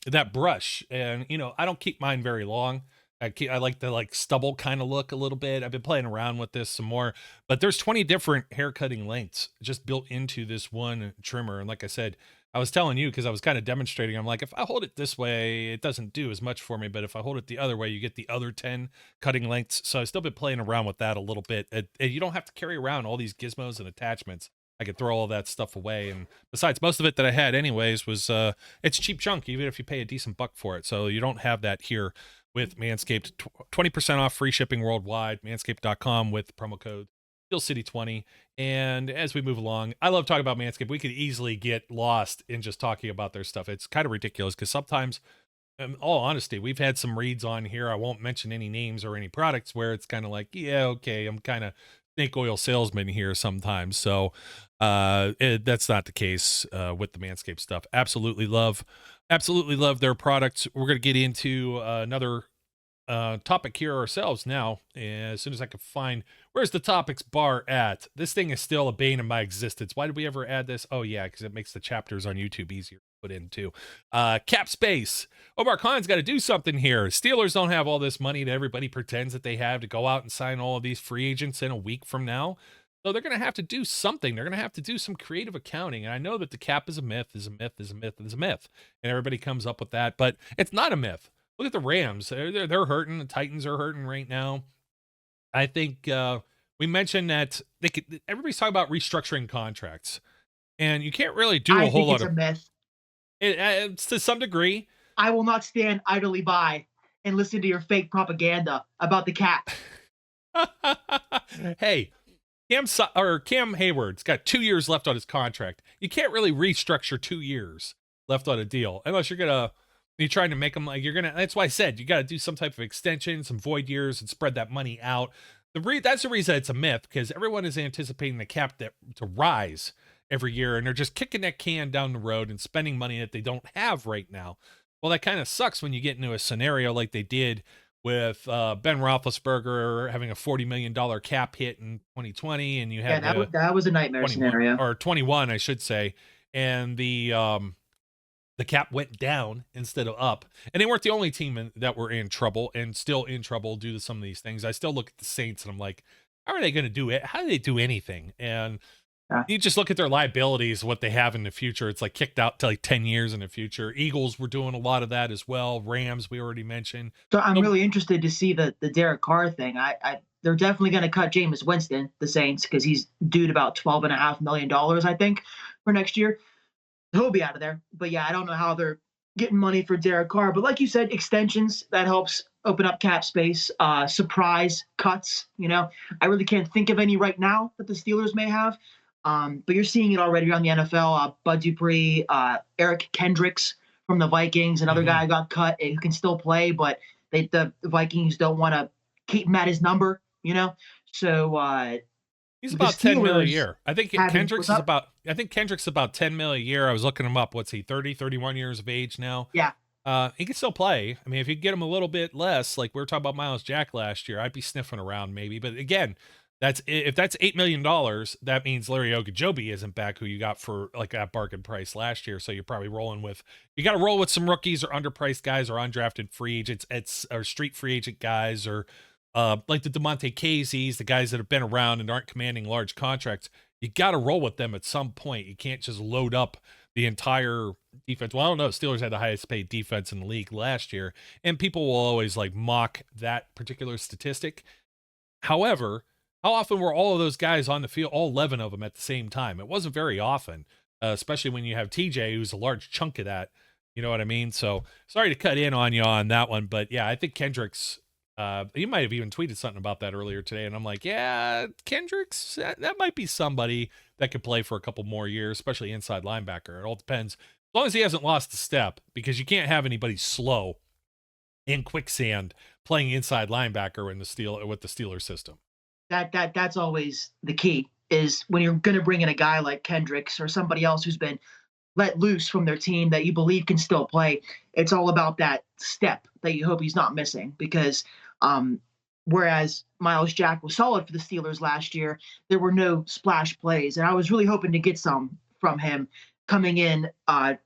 that brush, and I don't keep mine very long. I like the like stubble kind of look a little bit. I've been playing around with this some more, but there's 20 different hair cutting lengths just built into this one trimmer. And like I said, I was telling you, because I was kind of demonstrating, I'm like, if I hold it this way, it doesn't do as much for me, but if I hold it the other way, you get the other 10 cutting lengths. So I've still been playing around with that a little bit. And you don't have to carry around all these gizmos and attachments. I could throw all that stuff away. And besides, most of it that I had anyways was, it's cheap junk, even if you pay a decent buck for it. So you don't have that here with Manscaped. 20% off, free shipping worldwide, manscaped.com with promo code SteelCity20. And as we move along, I love talking about Manscaped. We could easily get lost in just talking about their stuff. It's kind of ridiculous, because sometimes, in all honesty, we've had some reads on here. I won't mention any names or any products, where it's kind of like, yeah, okay, I'm kind of snake oil salesman here sometimes. So that's not the case with the Manscaped stuff. Absolutely love their products. We're going to get into another topic here ourselves now, as soon as I can find where's the topics bar at. This thing is still a bane of my existence. Why did we ever add this? Oh yeah, because it makes the chapters on YouTube easier to put in too. Cap space. Omar Khan's got to do something here. Steelers don't have all this money that everybody pretends that they have to go out and sign all of these free agents in a week from now. So they're going to have to do something. They're going to have to do some creative accounting. And I know that the cap is a myth, and everybody comes up with that, but it's not a myth. Look at the Rams. They're hurting. The Titans are hurting right now. I think we mentioned that everybody's talking about restructuring contracts, and you can't really do a whole lot of. I think it's a myth. It's to some degree. I will not stand idly by and listen to your fake propaganda about the cap. Hey, Cam Heyward's got 2 years left on his contract. You can't really restructure 2 years left on a deal unless you're trying to make them like that's why I said you got to do some type of extension, some void years, and spread that money out. That's the reason it's a myth, because everyone is anticipating the cap to rise every year, and they're just kicking that can down the road and spending money that they don't have right now. Well, that kind of sucks when you get into a scenario like they did with Ben Roethlisberger having a $40 million cap hit in 2020, and you had that was a nightmare scenario, or 21, I should say, and the cap went down instead of up. And they weren't the only team that were in trouble, and still in trouble due to some of these things. I still look at the Saints and I'm like, how are they going to do it? How do they do anything? And You just look at their liabilities, what they have in the future. It's like kicked out to like 10 years in the future. Eagles were doing a lot of that as well. Rams, we already mentioned. So I'm really interested to see the Derek Carr thing. They're definitely going to cut Jameis Winston, the Saints, because he's due about $12.5 million, I think, for next year. He'll be out of there. But yeah, I don't know how they're getting money for Derek Carr. But like you said, extensions, that helps open up cap space. Surprise cuts, I really can't think of any right now that the Steelers may have. But you're seeing it already around the NFL. Bud Dupree, Eric Kendricks from the Vikings, another guy got cut who can still play, but the Vikings don't want to keep him at his number, So he's about 10 mil a year. I think Kendricks is about 10 mil a year. I was looking him up. What's he, 30, 31 years of age now? Yeah. He can still play. I mean, if you get him a little bit less, like we were talking about Miles Jack last year, I'd be sniffing around maybe. But again, if that's $8 million, that means Larry Ogunjobi isn't back, who you got for like that bargain price last year. So you're probably you got to roll with some rookies or underpriced guys or undrafted free agents, or street free agent guys, or like the DeMonte Caseys, the guys that have been around and aren't commanding large contracts. You got to roll with them at some point. You can't just load up the entire defense. Well, I don't know. Steelers had the highest paid defense in the league last year, and people will always like mock that particular statistic. However, how often were all of those guys on the field, all 11 of them at the same time? It wasn't very often, especially when you have TJ, who's a large chunk of that. You know what I mean? So sorry to cut in on you on that one, but yeah, I think Kendricks, you might have even tweeted something about that earlier today, and I'm like, yeah, Kendricks, that might be somebody that could play for a couple more years, especially inside linebacker. It all depends. As long as he hasn't lost a step, because you can't have anybody slow in quicksand playing inside linebacker with the Steelers system. That's always the key, is when you're going to bring in a guy like Kendricks or somebody else who's been let loose from their team that you believe can still play. It's all about that step that you hope he's not missing, because whereas Miles Jack was solid for the Steelers last year, there were no splash plays. And I was really hoping to get some from him coming in to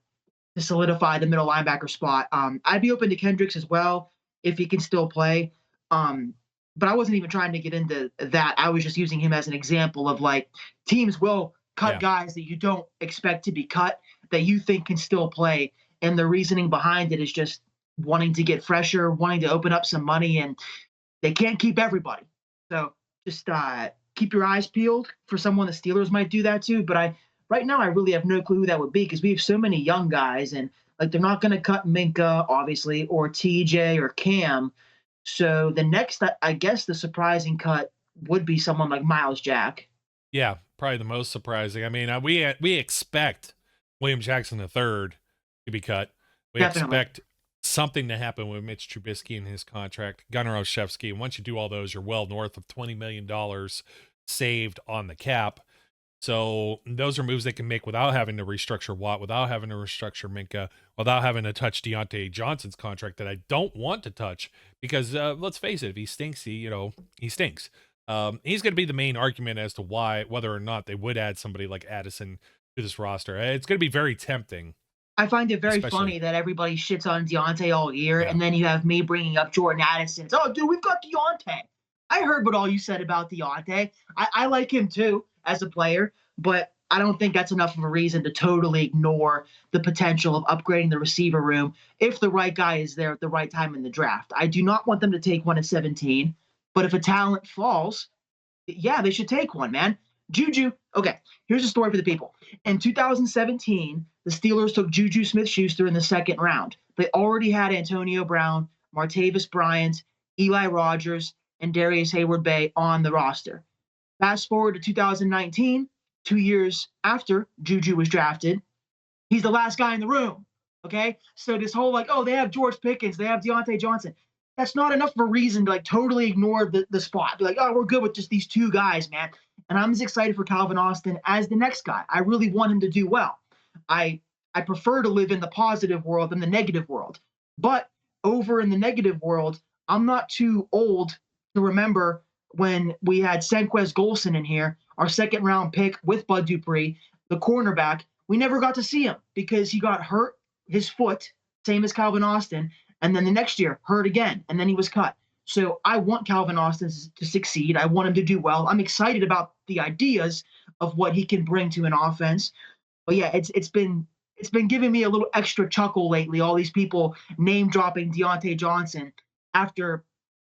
solidify the middle linebacker spot. I'd be open to Kendricks as well if he can still play. But I wasn't even trying to get into that. I was just using him as an example of like teams will cut guys that you don't expect to be cut, that you think can still play. And the reasoning behind it is just wanting to get fresher, wanting to open up some money, and they can't keep everybody. So just keep your eyes peeled for someone the Steelers might do that to. But right now I really have no clue who that would be, because we have so many young guys, and like they're not going to cut Minka, obviously, or TJ or Cam. So the next, I guess, the surprising cut would be someone like Miles Jack. Yeah, probably the most surprising. I mean, we expect William Jackson III to be cut. We expect something to happen with Mitch Trubisky and his contract, Gunnar Olszewski. And once you do all those, you're well north of $20 million saved on the cap. So those are moves they can make without having to restructure Watt, without having to restructure Minka, without having to touch Deontay Johnson's contract that I don't want to touch, because let's face it, if he stinks, he stinks. He's going to be the main argument as to whether or not they would add somebody like Addison to this roster. It's going to be very tempting. I find it very funny that everybody shits on Deontay all year, and then you have me bringing up Jordan Addison. It's, oh, dude, we've got Deontay. I heard what all you said about Deontay. I like him too as a player, but I don't think that's enough of a reason to totally ignore the potential of upgrading the receiver room if the right guy is there at the right time in the draft. I do not want them to take one at 17, but if a talent falls, yeah, they should take one, man. Juju, okay, here's a story for the people. In 2017, the Steelers took Juju Smith-Schuster in the second round. They already had Antonio Brown, Martavis Bryant, Eli Rogers, and Darius Heyward-Bey on the roster. Fast forward to 2019, 2 years after Juju was drafted, he's the last guy in the room, okay? So this whole like, oh, they have George Pickens, they have Deontay Johnson. That's not enough of a reason to like totally ignore the spot. Be like, oh, we're good with just these two guys, man. And I'm as excited for Calvin Austin as the next guy. I really want him to do well. I prefer to live in the positive world than the negative world. But over in the negative world, I'm not too old to remember when we had Senquez Golson in here, our second round pick with Bud Dupree, the cornerback. We never got to see him because he got hurt his foot, same as Calvin Austin, and then the next year hurt again, and then he was cut. So I want Calvin Austin to succeed. I want him to do well. I'm excited about the ideas of what he can bring to an offense. But yeah, it's been giving me a little extra chuckle lately. All these people name dropping Deontay Johnson after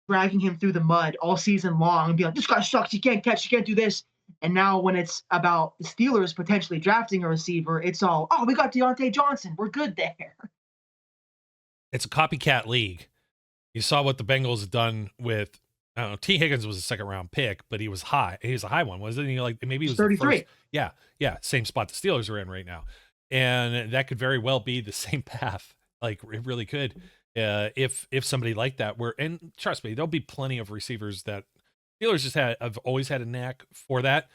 dragging him through the mud all season long and be like, this guy sucks. He can't catch. He can't do this. And now when it's about the Steelers potentially drafting a receiver, it's all, oh, we got Deontay Johnson. We're good there. It's a copycat league. You saw what the Bengals had done with, I don't know, T. Higgins was a second round pick, but he was high. He was a high one, wasn't he? Like maybe he was 33. The first. Yeah. Same spot the Steelers are in right now. And that could very well be the same path. Like it really could. If somebody like that were, and trust me, there'll be plenty of receivers that Steelers just have always had a knack for that.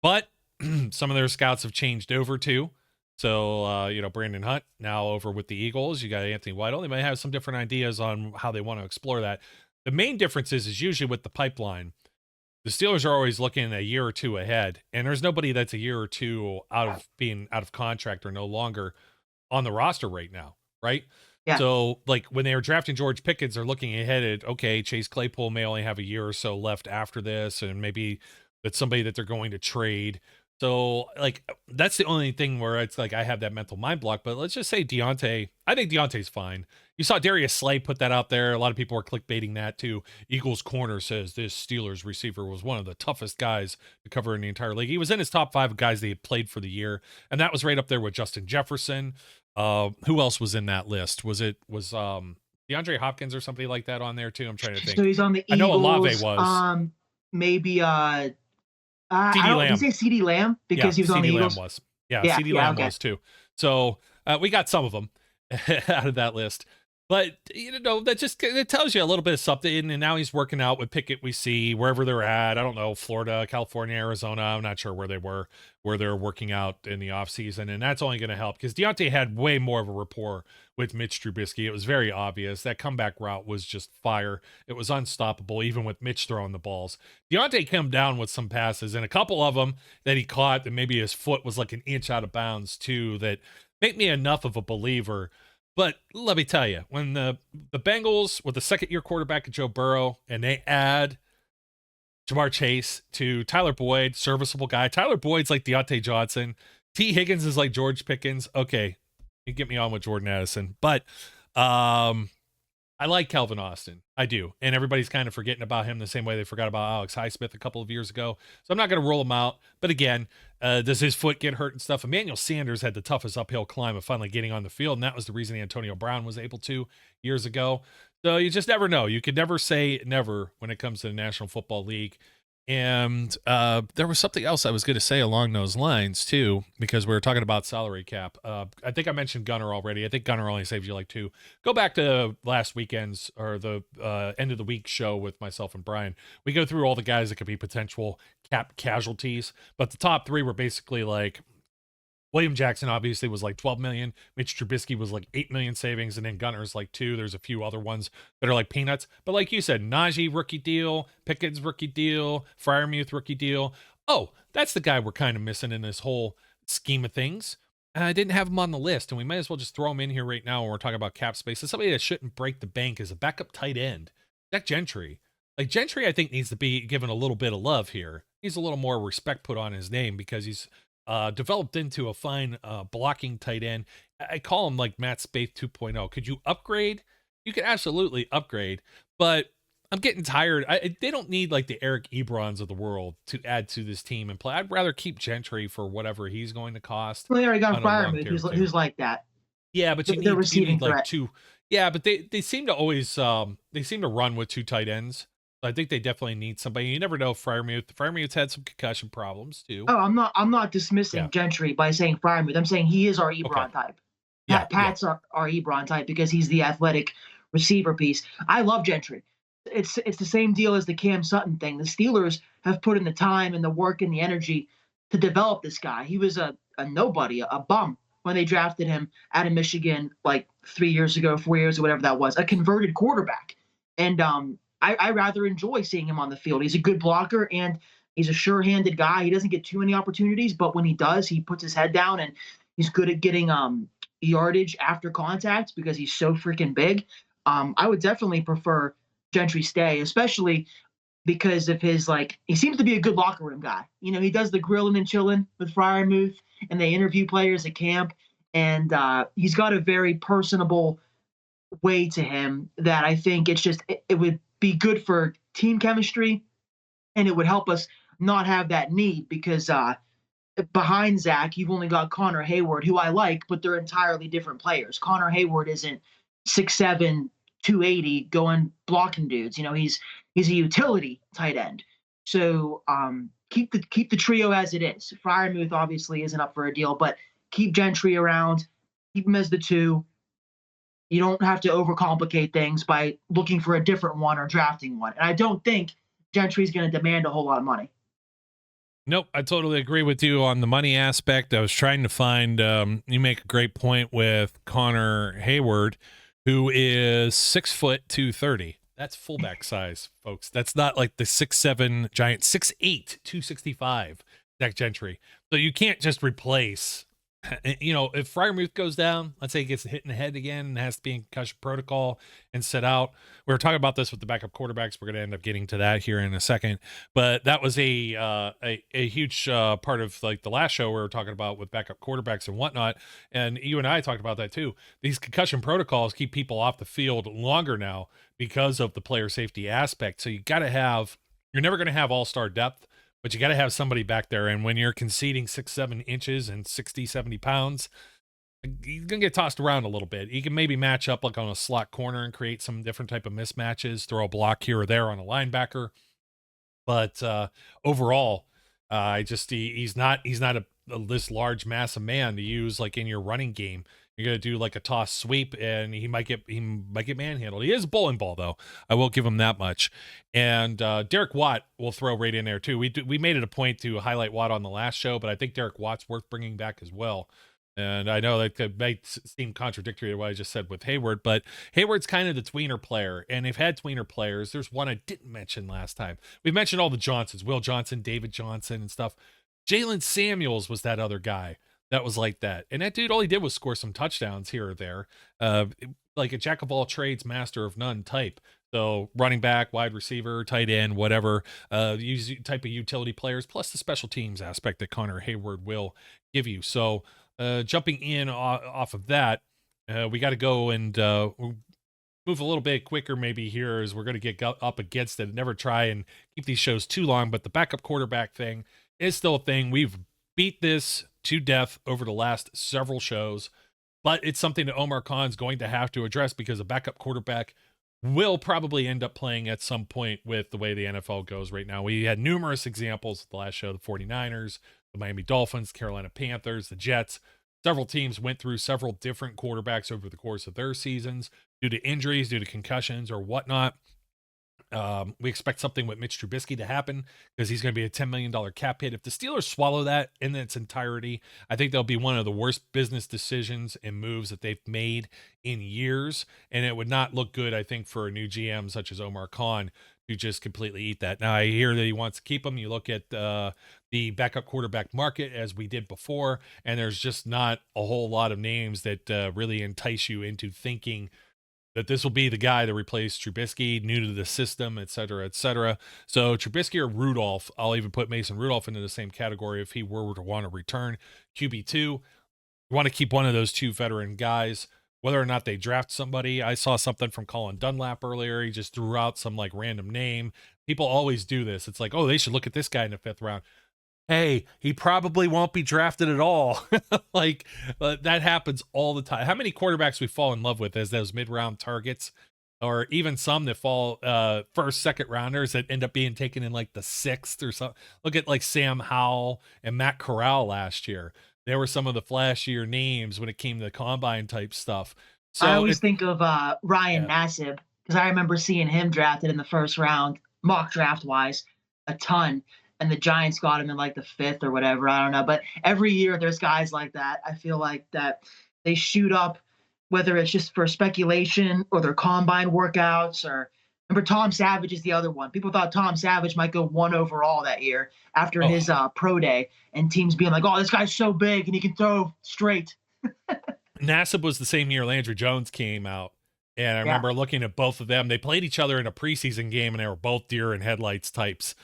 But some of their scouts have changed over too. So, Brandon Hunt now over with the Eagles. You got Anthony Weidel. They might have some different ideas on how they want to explore that. The main difference is usually with the pipeline. The Steelers are always looking a year or two ahead, and there's nobody that's a year or two out of contract or no longer on the roster right now, right? Yeah. So, like when they were drafting George Pickens, they're looking ahead at, okay, Chase Claypool may only have a year or so left after this, and maybe it's somebody that they're going to trade. So, like, that's the only thing where it's like I have that mental mind block. But let's just say Deontay. I think Deontay's fine. You saw Darius Slay put that out there. A lot of people were clickbaiting that too. Eagles Corner says this Steelers receiver was one of the toughest guys to cover in the entire league. He was in his top 5 guys they had played for the year, and that was right up there with Justin Jefferson. Who else was in that list? Was DeAndre Hopkins or somebody like that on there too? I'm trying to think. So he's on the Eagles. I know Olave was. Maybe CeeDee Lamb. Did you say CeeDee Lamb? Because he was on the Eagles. Lamb was. Yeah, CeeDee Lamb was too. So we got some of them out of that list. But, that tells you a little bit of something. And now he's working out with Pickett, we see, wherever they're at. I don't know, Florida, California, Arizona. I'm not sure where they're working out in the offseason. And that's only going to help because Deontay had way more of a rapport with Mitch Trubisky. It was very obvious. That comeback route was just fire. It was unstoppable, even with Mitch throwing the balls. Deontay came down with some passes, and a couple of them that he caught that maybe his foot was like an inch out of bounds, too, that make me enough of a believer. But let me tell you, when the Bengals with the second-year quarterback Joe Burrow, and they add Jamar Chase to Tyler Boyd, serviceable guy. Tyler Boyd's like Deontay Johnson. T. Higgins is like George Pickens. Okay, you get me on with Jordan Addison. But I like Calvin Austin. I do. And everybody's kind of forgetting about him the same way they forgot about Alex Highsmith a couple of years ago. So I'm not going to roll him out. But again, does his foot get hurt and stuff? Emmanuel Sanders had the toughest uphill climb of finally getting on the field, and that was the reason Antonio Brown was able to years ago. So you just never know. You could never say never when it comes to the National Football League. And there was something else I was going to say along those lines, too, because we were talking about salary cap. I think I mentioned Gunner already. I think Gunner only saves you like 2. Go back to last weekend's or the end of the week show with myself and Brian. We go through all the guys that could be potential cap casualties, but the top 3 were basically like William Jackson obviously was like 12 million. Mitch Trubisky was like 8 million savings. And then Gunner's like 2. There's a few other ones that are like peanuts. But like you said, Najee rookie deal, Pickett's rookie deal, Freiermuth rookie deal. Oh, that's the guy we're kind of missing in this whole scheme of things. And I didn't have him on the list. And we might as well just throw him in here right now when we're talking about cap space. And somebody that shouldn't break the bank is a backup tight end. Zach Gentry. Like Gentry, I think needs to be given a little bit of love here. Needs a little more respect put on his name because he's developed into a fine blocking tight end. I call him like Matt Spaeth 2.0. Could you upgrade? You could absolutely upgrade, but I'm getting tired. They don't need like the Eric Ebrons of the world to add to this team and play. I'd rather keep Gentry for whatever he's going to cost. Well, they already got Freiermuth, who's like that. Yeah, but you need like 2. Yeah, but they seem to always they seem to run with 2 tight ends. I think they definitely need somebody. You never know. Freiermuth's had some concussion problems too. Oh, I'm not dismissing Gentry by saying Freiermuth. I'm saying he is our Ebron type. Pat's our Ebron type because he's the athletic receiver piece. I love Gentry. It's the same deal as the Cam Sutton thing. The Steelers have put in the time and the work and the energy to develop this guy. He was a nobody, a bum when they drafted him out of Michigan like 3 years ago, 4 years or whatever that was, a converted quarterback. And I rather enjoy seeing him on the field. He's a good blocker and he's a sure-handed guy. He doesn't get too many opportunities, but when he does, he puts his head down and he's good at getting yardage after contact because he's so freaking big. I would definitely prefer Gentry stay, especially because of his, he seems to be a good locker room guy. He does the grilling and chilling with Freiermuth, and they interview players at camp. And he's got a very personable way to him that I think it would be good for team chemistry, and it would help us not have that need because behind Zach, you've only got Connor Heyward, who I like, but they're entirely different players. Connor Heyward isn't 6'7", 280 going blocking dudes. He's a utility tight end. So keep the trio as it is. Freiermuth obviously isn't up for a deal, but keep Gentry around, keep him as the 2. You don't have to overcomplicate things by looking for a different one or drafting one. And I don't think Gentry's going to demand a whole lot of money. Nope, I totally agree with you on the money aspect. I was trying to find, you make a great point with Connor Heyward, who is 6 foot 230. That's fullback size, folks. That's not like the 6'7" giant, 6'8", 265, Zach Gentry. So you can't just replace, if Freiermuth goes down, let's say he gets hit in the head again and has to be in concussion protocol and sit out. We were talking about this with the backup quarterbacks. We're going to end up getting to that here in a second. But that was a huge part of the last show we were talking about with backup quarterbacks and whatnot. And you and I talked about that too. These concussion protocols keep people off the field longer now because of the player safety aspect. So you're never going to have all-star depth, but you got to have somebody back there. And when you're conceding 6-7 inches and 60-70 pounds, he's going to get tossed around a little bit. He can maybe match up on a slot corner and create some different type of mismatches, throw a block here or there on a linebacker. But overall, he's not this large, massive man to use in your running game. You're going to do a toss sweep, and he might get manhandled. He is a bowling ball, though. I will give him that much. And Derek Watt will throw right in there, too. We made it a point to highlight Watt on the last show, but I think Derek Watt's worth bringing back as well. And I know that might seem contradictory to what I just said with Heyward, but Heyward's kind of the tweener player, and they've had tweener players. There's one I didn't mention last time. We mentioned all the Johnsons, Will Johnson, David Johnson, and stuff. Jalen Samuels was that other guy that was like that. And that dude, all he did was score some touchdowns here or there, like a jack of all trades, master of none type. So running back, wide receiver, tight end, whatever, type of utility players, plus the special teams aspect that Connor Heyward will give you. So jumping in off of that, we got to go and move a little bit quicker maybe here as we're going to get up against it. Never try and keep these shows too long, but the backup quarterback thing is still a thing. We've beat this to death over the last several shows, but it's something that Omar Khan's going to have to address because a backup quarterback will probably end up playing at some point with the way the NFL goes right now. We had numerous examples at the last show, the 49ers, the Miami Dolphins, Carolina Panthers, the Jets. Several teams went through several different quarterbacks over the course of their seasons due to injuries, due to concussions or whatnot. We expect something with Mitch Trubisky to happen because he's going to be a $10 million cap hit. If the Steelers swallow that in its entirety, I think they'll be one of the worst business decisions and moves that they've made in years. And it would not look good, I think, for a new GM such as Omar Khan to just completely eat that. Now, I hear that he wants to keep him. You look at the backup quarterback market as we did before, and there's just not a whole lot of names that really entice you into thinking that this will be the guy to replace Trubisky, new to the system, et cetera, et cetera. So Trubisky or Rudolph, I'll even put Mason Rudolph into the same category if he were to want to return. QB2, you want to keep one of those two veteran guys. Whether or not they draft somebody, I saw something from Colin Dunlap earlier. He just threw out some random name. People always do this. It's like, oh, they should look at this guy in the 5th round. Hey, he probably won't be drafted at all. That happens all the time. How many quarterbacks we fall in love with as those mid-round targets, or even some that fall first, second rounders that end up being taken in the 6th or something. Look at Sam Howell and Matt Corral last year. They were some of the flashier names when it came to the combine type stuff. So I always think of Ryan Nassib because I remember seeing him drafted in the 1st round, mock draft wise, a ton. And the Giants got him in the 5th or whatever. I don't know. But every year there's guys like that. I feel like that they shoot up, whether it's just for speculation or their combine workouts. Or remember, Tom Savage is the other one. People thought Tom Savage might go 1 overall that year after his pro day, and teams being like, "Oh, this guy's so big and he can throw straight." Nassib was the same year Landry Jones came out, And I remember looking at both of them. They played each other in a preseason game, and they were both deer in headlights types.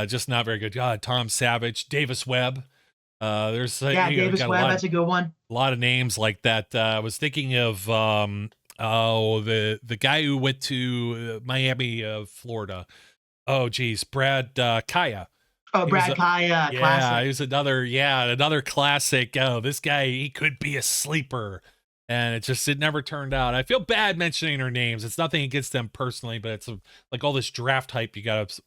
Just not very good. God, Tom Savage, Davis Webb. There's Davis Webb. That's a good one. A lot of names like that. I was thinking of the guy who went to Miami, Florida. Oh, geez, Brad Kaya. Oh, Brad Kaya. Yeah, classic. he was another classic. Oh, this guy, he could be a sleeper. And it never turned out. I feel bad mentioning their names. It's nothing against them personally, but it's like all this draft hype. You got to,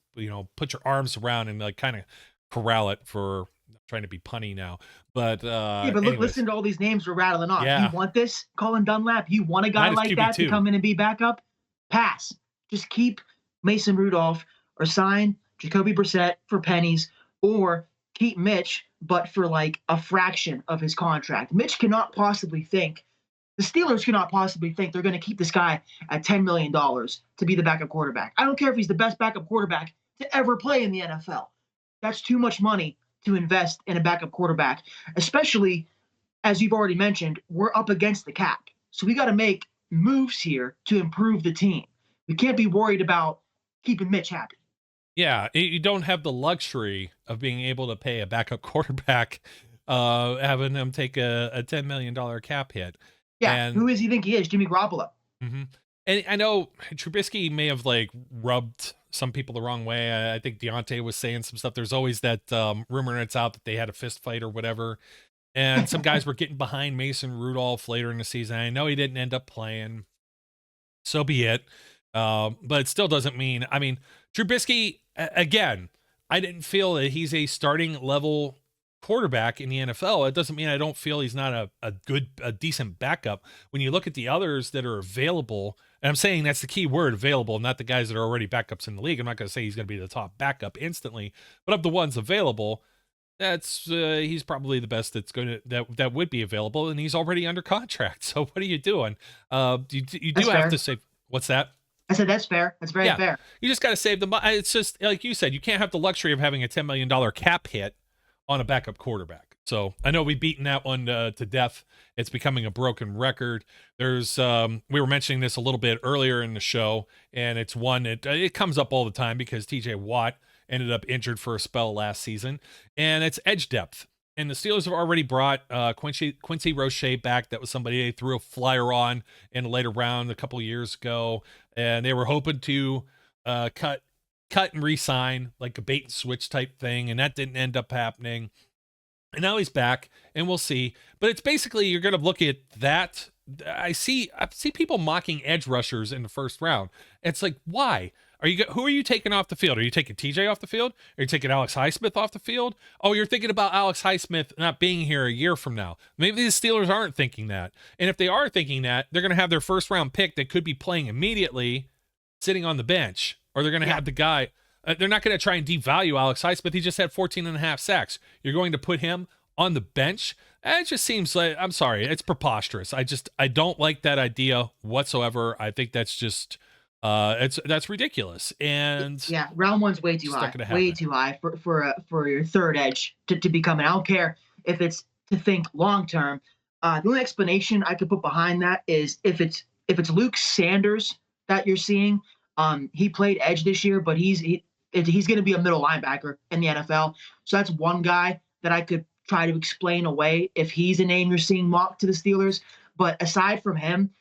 put your arms around and like kind of corral it for trying to be punny now. But listen to all these names we're rattling off. Yeah. You want this, Colin Dunlap? You want a guy like that to come in and be backup? Pass. Just keep Mason Rudolph or sign Jacoby Brissett for pennies, or keep Mitch, but for like a fraction of his contract. Mitch cannot possibly think. The Steelers cannot possibly think they're going to keep this guy at $10 million to be the backup quarterback. I don't care if he's the best backup quarterback to ever play in the NFL. That's too much money to invest in a backup quarterback, especially, as you've already mentioned, we're up against the cap. So we got to make moves here to improve the team. We can't be worried about keeping Mitch happy. Yeah, you don't have the luxury of being able to pay a backup quarterback, having them take a $10 million cap hit. Yeah, and who does he think he is? Jimmy Garoppolo. Mm-hmm. And I know Trubisky may have like rubbed some people the wrong way. I think Deontay was saying some stuff. There's always that rumor that's out that they had a fist fight or whatever. And some guys were getting behind Mason Rudolph later in the season. I know he didn't end up playing. So be it. But it still doesn't mean, Trubisky, again, I didn't feel that he's a starting level quarterback in the NFL. It doesn't mean I don't feel he's not a decent backup. When you look at the others that are available, and I'm saying that's the key word, available, not the guys that are already backups in the league. I'm not going to say he's going to be the top backup instantly, but of the ones available, that's he's probably the best that would be available, and he's already under contract. So what are you doing? You do have to say, what's that? I said that's fair. That's very fair. You just got to save the money. It's just like you said, you can't have the luxury of having a $10 million cap hit on a backup quarterback. So I know we've beaten that one to death. It's becoming a broken record. There's we were mentioning this a little bit earlier in the show, and it's one that it comes up all the time because TJ Watt ended up injured for a spell last season, and it's edge depth. And the Steelers have already brought Quincy Roche back. That was somebody they threw a flyer on in a later round a couple years ago, and they were hoping to cut and re-sign, like a bait and switch type thing, and that didn't end up happening. And now he's back, and we'll see. But it's basically, you're going to look at that. I see people mocking edge rushers in the first round. It's like, why? Who are you taking off the field? Are you taking TJ off the field? Are you taking Alex Highsmith off the field? Oh, you're thinking about Alex Highsmith not being here a year from now. Maybe the Steelers aren't thinking that. And if they are thinking that, they're going to have their first round pick that could be playing immediately sitting on the bench. Or they're going to have the guy, they're not going to try and devalue Alex Highsmith. He just had 14.5 sacks. You're going to put him on the bench? It just seems like, I'm sorry, it's preposterous. I don't like that idea whatsoever. I think that's just, that's ridiculous. And yeah, round one's way too high. Way too high for your third edge to be coming. I don't care if it's to think long term. The only explanation I could put behind that is if it's Luke Sanders that you're seeing. He played edge this year, but he's going to be a middle linebacker in the NFL. So that's one guy that I could try to explain away if he's a name you're seeing mocked to the Steelers. But aside from him,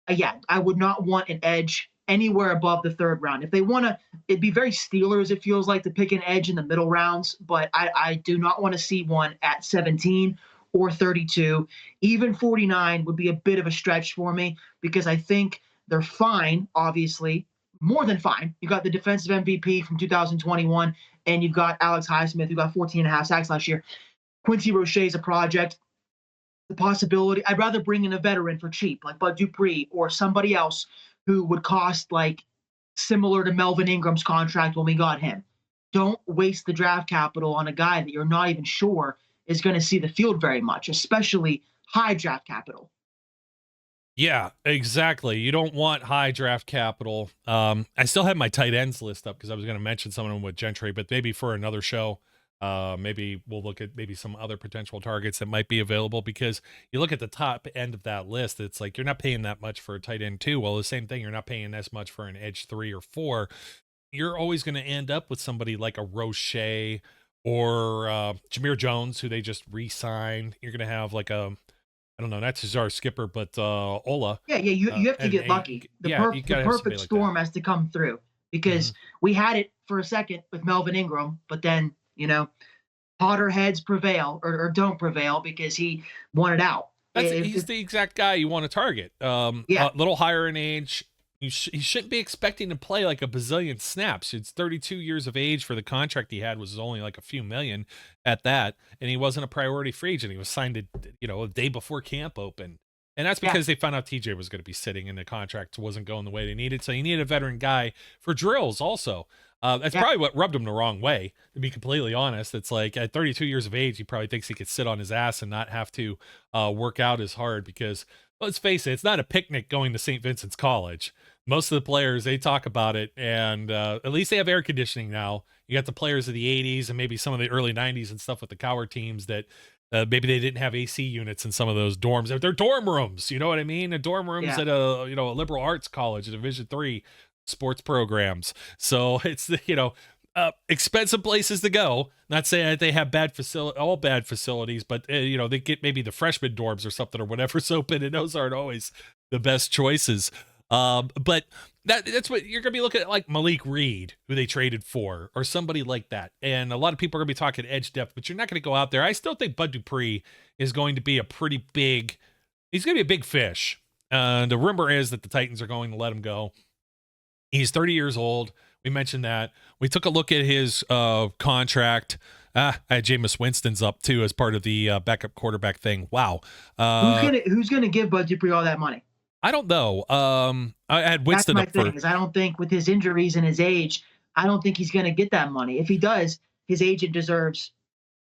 I would not want an edge anywhere above the third round. If they want to, it'd be very Steelers, it feels like, to pick an edge in the middle rounds. But I do not want to see one at 17 or 32. Even 49 would be a bit of a stretch for me because I think they're fine, obviously. More than fine. You got the defensive MVP from 2021, and you've got Alex Highsmith, who got 14.5 sacks last year. Quincy Roche is a project. The possibility, I'd rather bring in a veteran for cheap, like Bud Dupree, or somebody else who would cost like similar to Melvin Ingram's contract when we got him. Don't waste the draft capital on a guy that you're not even sure is going to see the field very much, especially high draft capital. Yeah, exactly. You don't want high draft capital. I still have my tight ends list up because I was going to mention some of them with Gentry, but maybe for another show. Maybe we'll look at maybe some other potential targets that might be available, because you look at the top end of that list, it's like you're not paying that much for a tight end 2. Well, the same thing, you're not paying as much for an edge 3 or 4. You're always going to end up with somebody like a Roche or Jameer Jones, who they just re-signed. You're going to have like a, I don't know, not Cesar Skipper, but Ola. Yeah, you have to get lucky. The perfect storm has to come through, because we had it for a second with Melvin Ingram, but then, hotter heads prevail or don't prevail because he wanted out. He's the exact guy you want to target. A little higher in age. He shouldn't be expecting to play like a bazillion snaps. It's 32 years of age for the contract he had, was only like a few million at that. And he wasn't a priority free agent. He was signed a day before camp opened. And that's because they found out TJ was going to be sitting and the contract wasn't going the way they needed. So you needed a veteran guy for drills also. That's probably what rubbed him the wrong way, to be completely honest. It's like at 32 years of age, he probably thinks he could sit on his ass and not have to work out as hard, because let's face it, it's not a picnic going to St. Vincent's College. Most of the players, they talk about it, and at least they have air conditioning now. You got the players of the 80s and maybe some of the early 90s and stuff with the Coward teams that maybe they didn't have AC units in some of those dorms. They're dorm rooms, you know what I mean? The dorm rooms at a liberal arts college, a Division III sports programs. So it's expensive places to go. Not saying that they have all bad facilities, but they get maybe the freshman dorms or something or whatever's open, and those aren't always the best choices. But that's what you're going to be looking at, like Malik Reed, who they traded for, or somebody like that. And a lot of people are going to be talking edge depth, but you're not going to go out there. I still think Bud Dupree is going to be he's going to be a big fish. The rumor is that the Titans are going to let him go. He's 30 years old. We mentioned that. We took a look at his contract. I had Jameis Winston's up too as part of the backup quarterback thing. Wow. Who's gonna give Bud Dupree all that money? I don't know. I had Winston up for. I don't think, with his injuries and his age, I don't think he's gonna get that money. If he does, his agent deserves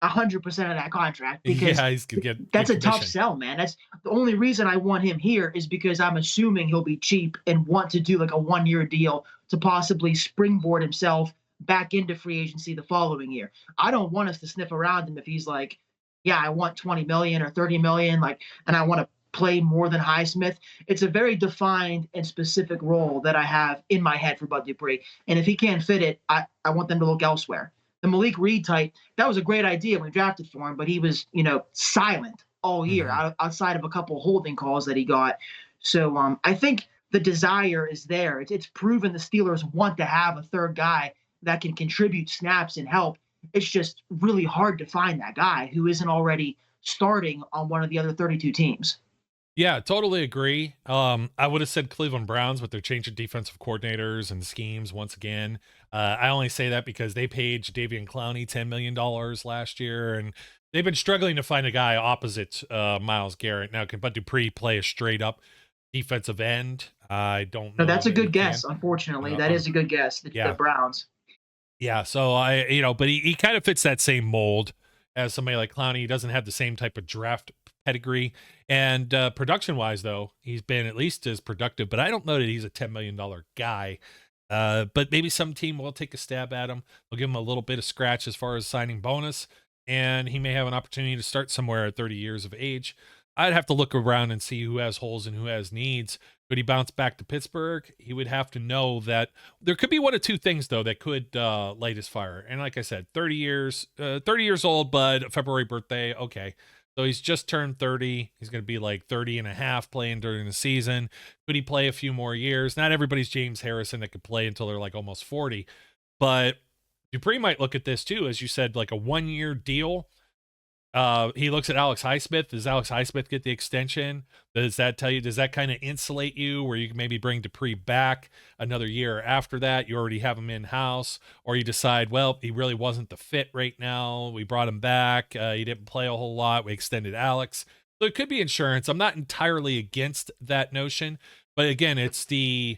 100% of that contract, because he's gonna get that's a tough sell, man. That's the only reason I want him here, is because I'm assuming he'll be cheap and want to do like a 1-year deal to possibly springboard himself back into free agency the following year. I don't want us to sniff around him if he's like, yeah, I want 20 million or 30 million, and I want to play more than Highsmith. It's a very defined and specific role that I have in my head for Bud Dupree. And if he can't fit it, I want them to look elsewhere. The Malik Reed type, that was a great idea when we drafted for him, but he was, silent all year outside of a couple holding calls that he got. So I think the desire is there. It's proven the Steelers want to have a third guy that can contribute snaps and help. It's just really hard to find that guy who isn't already starting on one of the other 32 teams. Yeah, totally agree. I would have said Cleveland Browns, but they're changing defensive coordinators and schemes once again. I only say that because they paid Jadeveon Clowney $10 million last year, and they've been struggling to find a guy opposite Myles Garrett. Now, can Bud Dupree play a straight-up defensive end? I don't know. No, that's a good guess, unfortunately. That is a good guess, the Browns. Yeah, so but he kind of fits that same mold as somebody like Clowney. He doesn't have the same type of draft pedigree, and production wise though, he's been at least as productive, but I don't know that he's a $10 million guy. But maybe some team will take a stab at him. They'll give him a little bit of scratch as far as signing bonus, and he may have an opportunity to start somewhere at 30 years of age. I'd have to look around and see who has holes and who has needs. Could he bounce back to Pittsburgh? He would have to know that there could be one of two things though that could light his fire. And like I said, 30 years old, but February birthday. Okay. So he's just turned 30. He's going to be like 30 and a half playing during the season. Could he play a few more years? Not everybody's James Harrison that could play until they're like almost 40. But Dupree might look at this too, as you said, like a 1-year deal. He looks at Alex Highsmith. Does Alex Highsmith get the extension? Does that kind of insulate you where you can maybe bring Dupree back another year after that? You already have him in house, or you decide, well, he really wasn't the fit right now. We brought him back. He didn't play a whole lot. We extended Alex. So it could be insurance. I'm not entirely against that notion, but again, it's the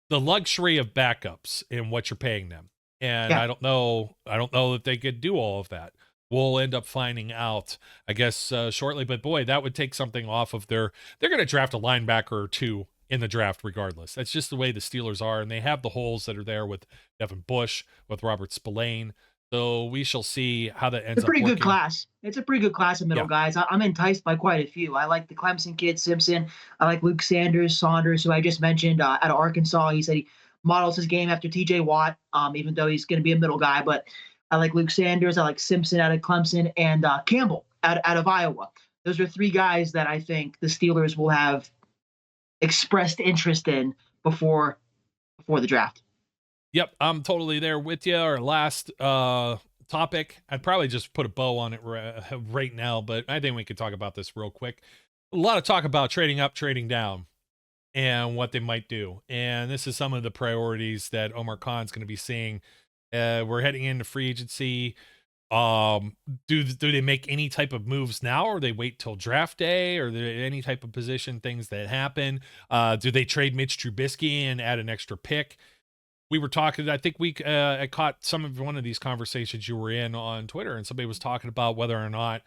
luxury of backups in what you're paying them. And I don't know that they could do all of that. We'll end up finding out, I guess, shortly. But boy, that would take something off of they're going to draft a linebacker or two in the draft regardless. That's just the way the Steelers are. And they have the holes that are there with Devin Bush, with Robert Spillane. So we shall see how that ends It's a up pretty good working. class. It's a pretty good class of middle guys. I'm enticed by quite a few. I like the Clemson kid, Simpson. I like Luke Saunders, who I just mentioned out of Arkansas. He said he models his game after T.J. Watt, even though he's going to be a middle guy. But I like Luke Sanders. I like Simpson out of Clemson and Campbell out of Iowa. Those are three guys that I think the Steelers will have expressed interest in before the draft. Yep, I'm totally there with you. Our last topic, I'd probably just put a bow on it right now, but I think we could talk about this real quick. A lot of talk about trading up, trading down, and what they might do. And this is some of the priorities that Omar Khan's going to be seeing. We're heading into free agency. Do they make any type of moves now, or they wait till draft day, or there any type of position things that happen? Do they trade Mitch Trubisky and add an extra pick? We were talking, I think I caught some of one of these conversations you were in on Twitter, and somebody was talking about whether or not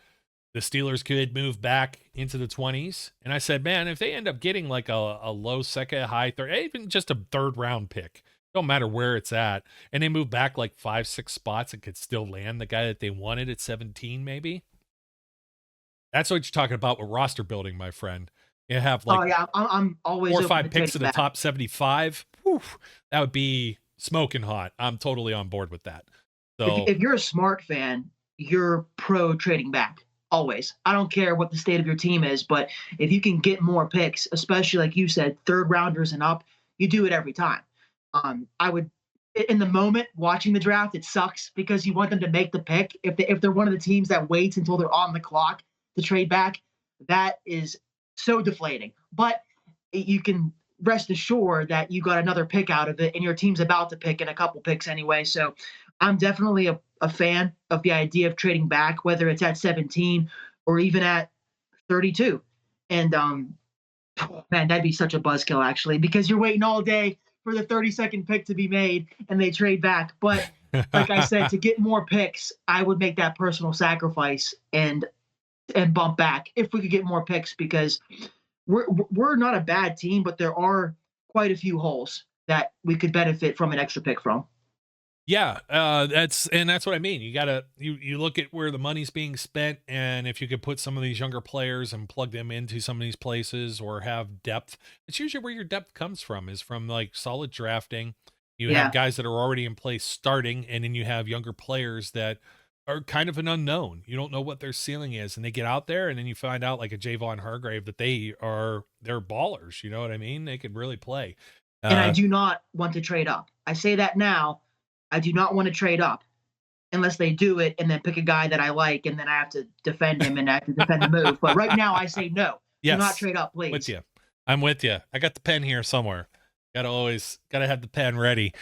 the Steelers could move back into the 20s. And I said, man, if they end up getting like a low second, high third, even just a third round pick, don't matter where it's at, and they move back like 5-6 spots and could still land the guy that they wanted at 17, maybe. That's what you're talking about with roster building, my friend. You have like I'm always 4 or 5 picks in the top 75. Whew, that would be smoking hot. I'm totally on board with that. So if you're a smart fan, you're pro trading back. Always. I don't care what the state of your team is, but if you can get more picks, especially like you said, third rounders and up, you do it every time. I would, in the moment watching the draft, it sucks because you want them to make the pick. If they're one of the teams that waits until they're on the clock to trade back, that is so deflating. But you can rest assured that you got another pick out of it, and your team's about to pick in a couple picks anyway. So I'm definitely a fan of the idea of trading back, whether it's at 17 or even at 32. And man, that'd be such a buzzkill actually, because you're waiting all day for the 32nd pick to be made and they trade back. But like I said, to get more picks, I would make that personal sacrifice and bump back if we could get more picks, because we're not a bad team, but there are quite a few holes that we could benefit from an extra pick from. Yeah, that's what I mean. You gotta you look at where the money's being spent, and if you could put some of these younger players and plug them into some of these places or have depth, it's usually where your depth comes from, is from like solid drafting. You have guys that are already in place starting, and then you have younger players that are kind of an unknown. You don't know what their ceiling is, and they get out there, and then you find out, like a Javon Hargrave, that they're ballers. You know what I mean? They could really play. And I do not want to trade up. I say that now. I do not want to trade up unless they do it and then pick a guy that I like, and then I have to defend him and I have to defend the move. But right now I say no. Yes. Do not trade up, please. With you. I'm with you. I got the pen here somewhere. Gotta have the pen ready.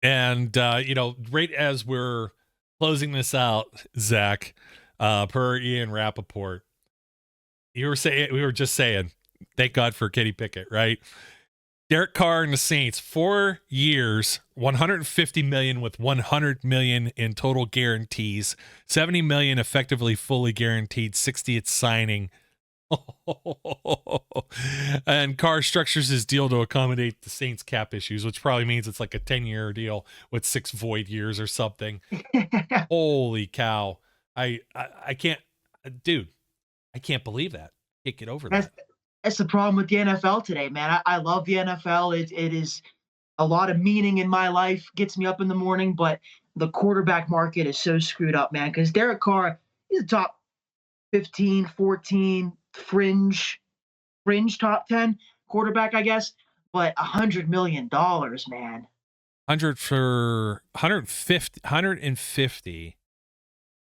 And right as we're closing this out, Zach, per Ian Rappaport, we were just saying, thank God for Kenny Pickett, right? Derek Carr and the Saints, 4 years, $150 million with $100 million in total guarantees, $70 million effectively fully guaranteed, 60 at signing. And Carr structures his deal to accommodate the Saints cap issues, which probably means it's like a 10-year deal with 6 void years or something. Holy cow. I can't, dude, I can't believe that. I can't get over that. That's the problem with the NFL today, man. I love the NFL. It is a lot of meaning in my life, gets me up in the morning, but the quarterback market is so screwed up, man, because Derek Carr, he's a top 15, 14, fringe top 10 quarterback, I guess, but $100 million, man. $150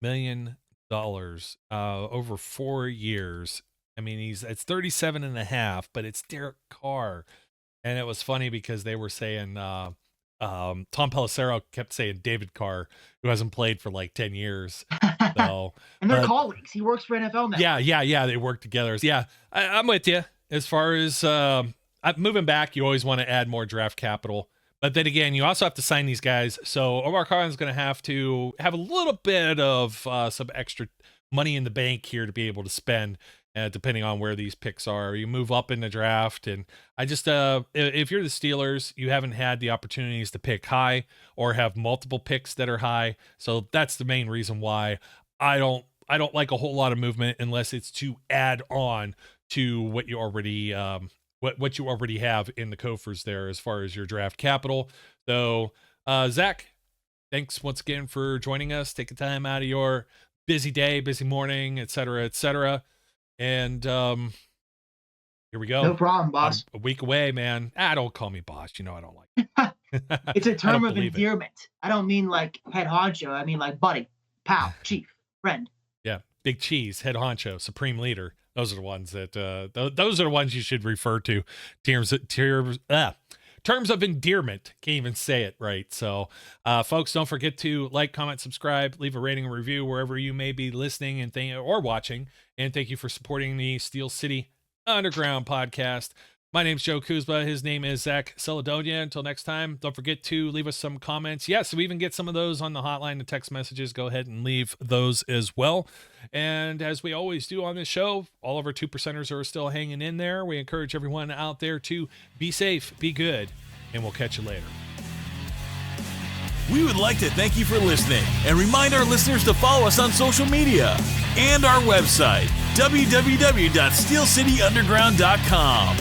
million over 4 years. I mean, it's 37 and a half, but it's Derek Carr. And it was funny because they were saying, Tom Pelissero kept saying David Carr, who hasn't played for like 10 years. So, and they're colleagues. He works for NFL now. Yeah. They work together. Yeah, I'm with you. As far as moving back, you always want to add more draft capital. But then again, you also have to sign these guys. So Omar Khan is going to have a little bit of some extra money in the bank here to be able to spend. depending on where these picks are. You move up in the draft, and I just if you're the Steelers, you haven't had the opportunities to pick high or have multiple picks that are high. So that's the main reason why I don't like a whole lot of movement unless it's to add on to what you already what you already have in the coffers there as far as your draft capital. So Zach, thanks once again for joining us. Take the time out of your busy day, busy morning, et cetera. And here we go. No problem, boss. A week away, man. Don't call me boss. You know I don't like it. It's a term of endearment. I don't mean like head honcho. I mean like buddy, pal, chief, friend. Yeah, big cheese, head honcho, supreme leader. Those are the ones that those are the ones you should refer to. Terms of endearment. Can't even say it right. So, folks, don't forget to like, comment, subscribe, leave a rating and review wherever you may be listening and or watching. And thank you for supporting the Steel City Underground podcast. My name's Joe Kuzma. His name is Zach Celadonia. Until next time, don't forget to leave us some comments. Yes, we even get some of those on the hotline and text messages. Go ahead and leave those as well. And as we always do on this show, all of our 2%ers are still hanging in there. We encourage everyone out there to be safe, be good, and we'll catch you later. We would like to thank you for listening and remind our listeners to follow us on social media and our website, www.steelcityunderground.com.